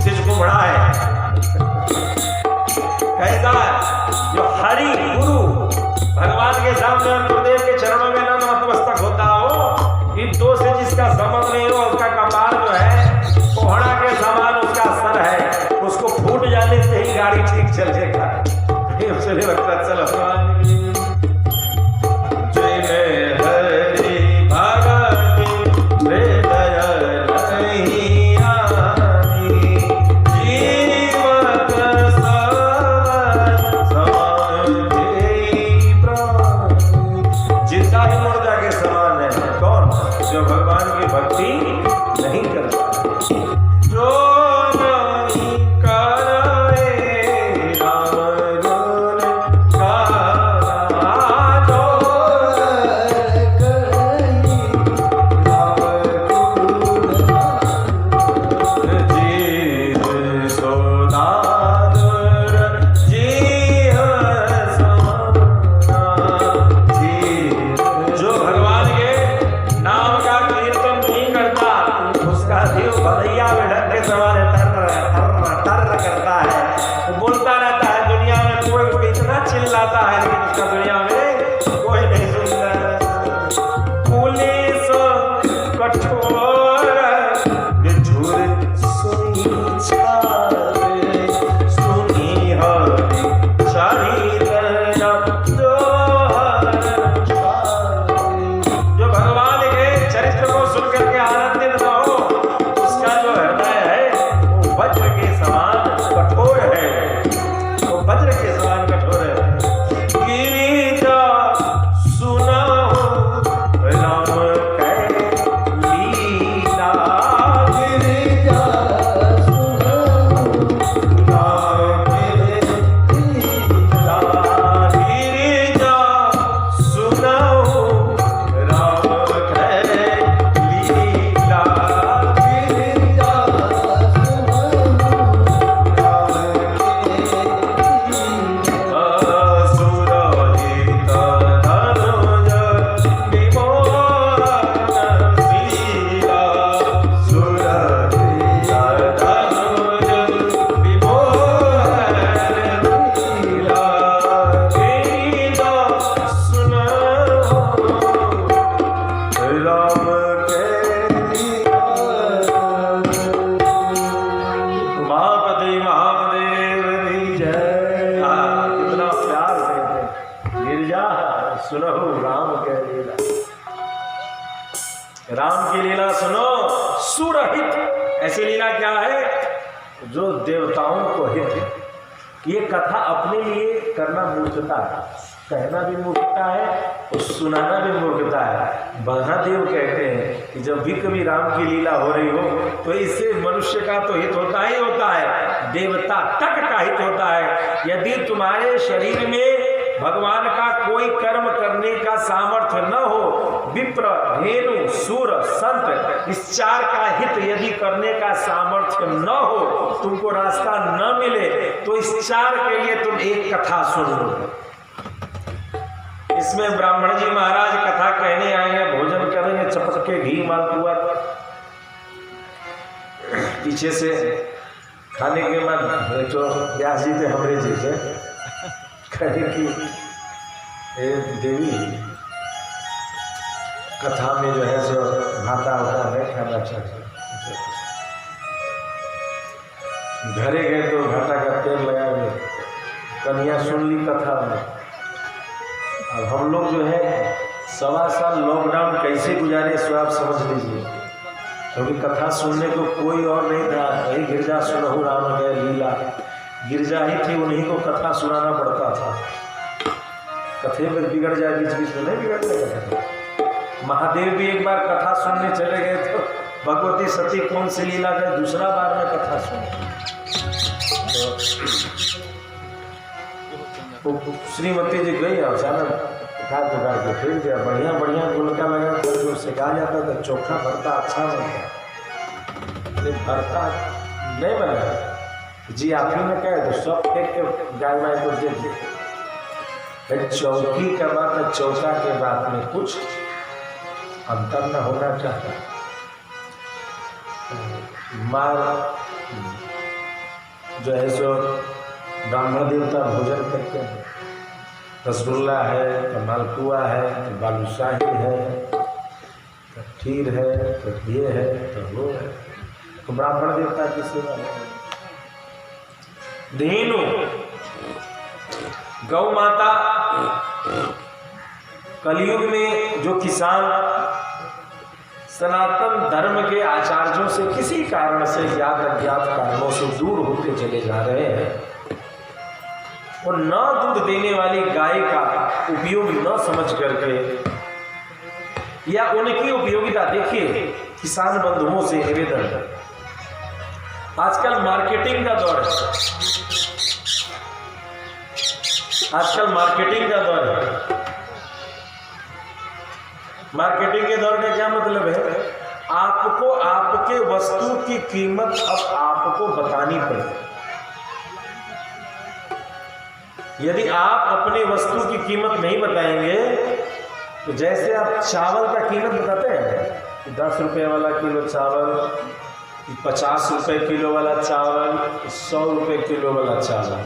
S1: सिज कुम्हड़ा है। कैसा जो हरि गुरु भगवान के सामने और गुरुदेव के चरणों में नतमस्तक होता हो, इन दो से जिसका संबंध नहीं हो, उसका कपाल जो है कोहड़ा के समान उसका सर है, उसको फूट जाने से ही गाड़ी ठीक चलेगा। उसे नहीं लगता चलो राम की लीला सुनो सुरहित। ऐसी लीला क्या है जो देवताओं को हित। ये कथा अपने लिए करना मूर्खता है, कहना भी मूर्खता है और सुनाना भी मूर्खता है। महादेव कहते हैं कि जब भी कभी राम की लीला हो रही हो तो इससे मनुष्य का तो हित होता ही होता है, देवता तक का हित होता है। यदि तुम्हारे शरीर में भगवान का कोई कर्म करने का सामर्थ्य न हो, विप्र, धेनु, सूर, संत, इस चार का हित यदि करने का सामर्थ्य न हो, तुमको रास्ता न मिले, तो इस चार के लिए तुम एक कथा सुन लो। इसमें ब्राह्मण जी महाराज कथा कहने आएंगे, भोजन करेंगे, चपक के घी मालपुआ, पीछे से खाने के बाद जो व्यास जी थे हमरे जी से कहे कि देवी कथा में जो है सो भाता होता है खाना चाहिए। घरे गए तो भाटा का तेल लगा गए, कन्या सुन ली कथा में। अब हम लोग जो है 1.25 साल लॉकडाउन कैसे गुजारे सो आप समझ लीजिए, क्योंकि कथा सुनने को कोई और नहीं था। वही गिरजा सुनहु राम गए लीला, गिरजा ही थी, उन्हीं को कथा सुनाना पड़ता था। कथे में बिगड़ जाए, बीच बीच में नहीं बिगड़ जाएगा। महादेव भी एक बार कथा सुनने चले गए तो भगवती सती कौन सी लीला गए, दूसरा बार में कथा सुनी तो श्रीमती जी गई और अचानक खा पका के फिर गया। बढ़िया बढ़िया गुलका लगा जो सिखा जाता था, चोखा भरता अच्छा बनता, भरता नहीं बना जी आप ही ने कहे तो सब फेंक के गाय वाय को दे दिए। चौकी का बात है, चौका के बात में कुछ अंतर न होना चाहिए। मार
S2: जो है सो ब्राह्मण देवता भोजन करते हैं। रसगुल्ला है तो मालपुआ है तो बालूशाही है तो खीर है तो ये है तो वो है, तो ब्राह्मण देवता की सेवा है।
S1: धेनु गौ माता कलयुग में जो किसान सनातन धर्म के आचार्यों से किसी कारण से ज्ञात अज्ञात कारणों से दूर होते चले जा रहे हैं और न दूध देने वाली गाय का उपयोग न समझ करके या उनकी उपयोगिता, देखिए किसान बंधुओं से निवेदन है, आजकल मार्केटिंग का दौर है, आजकल मार्केटिंग का दौर है। मार्केटिंग के दौर का क्या मतलब है? आपको आपके वस्तु की कीमत अब आपको बतानी पड़ेगी। यदि आप अपनी वस्तु की कीमत नहीं बताएंगे तो जैसे आप चावल का कीमत बताते हैं कि 10 रुपये वाला किलो चावल, 50 रुपये किलो वाला चावल, 100 रुपये किलो वाला चावल,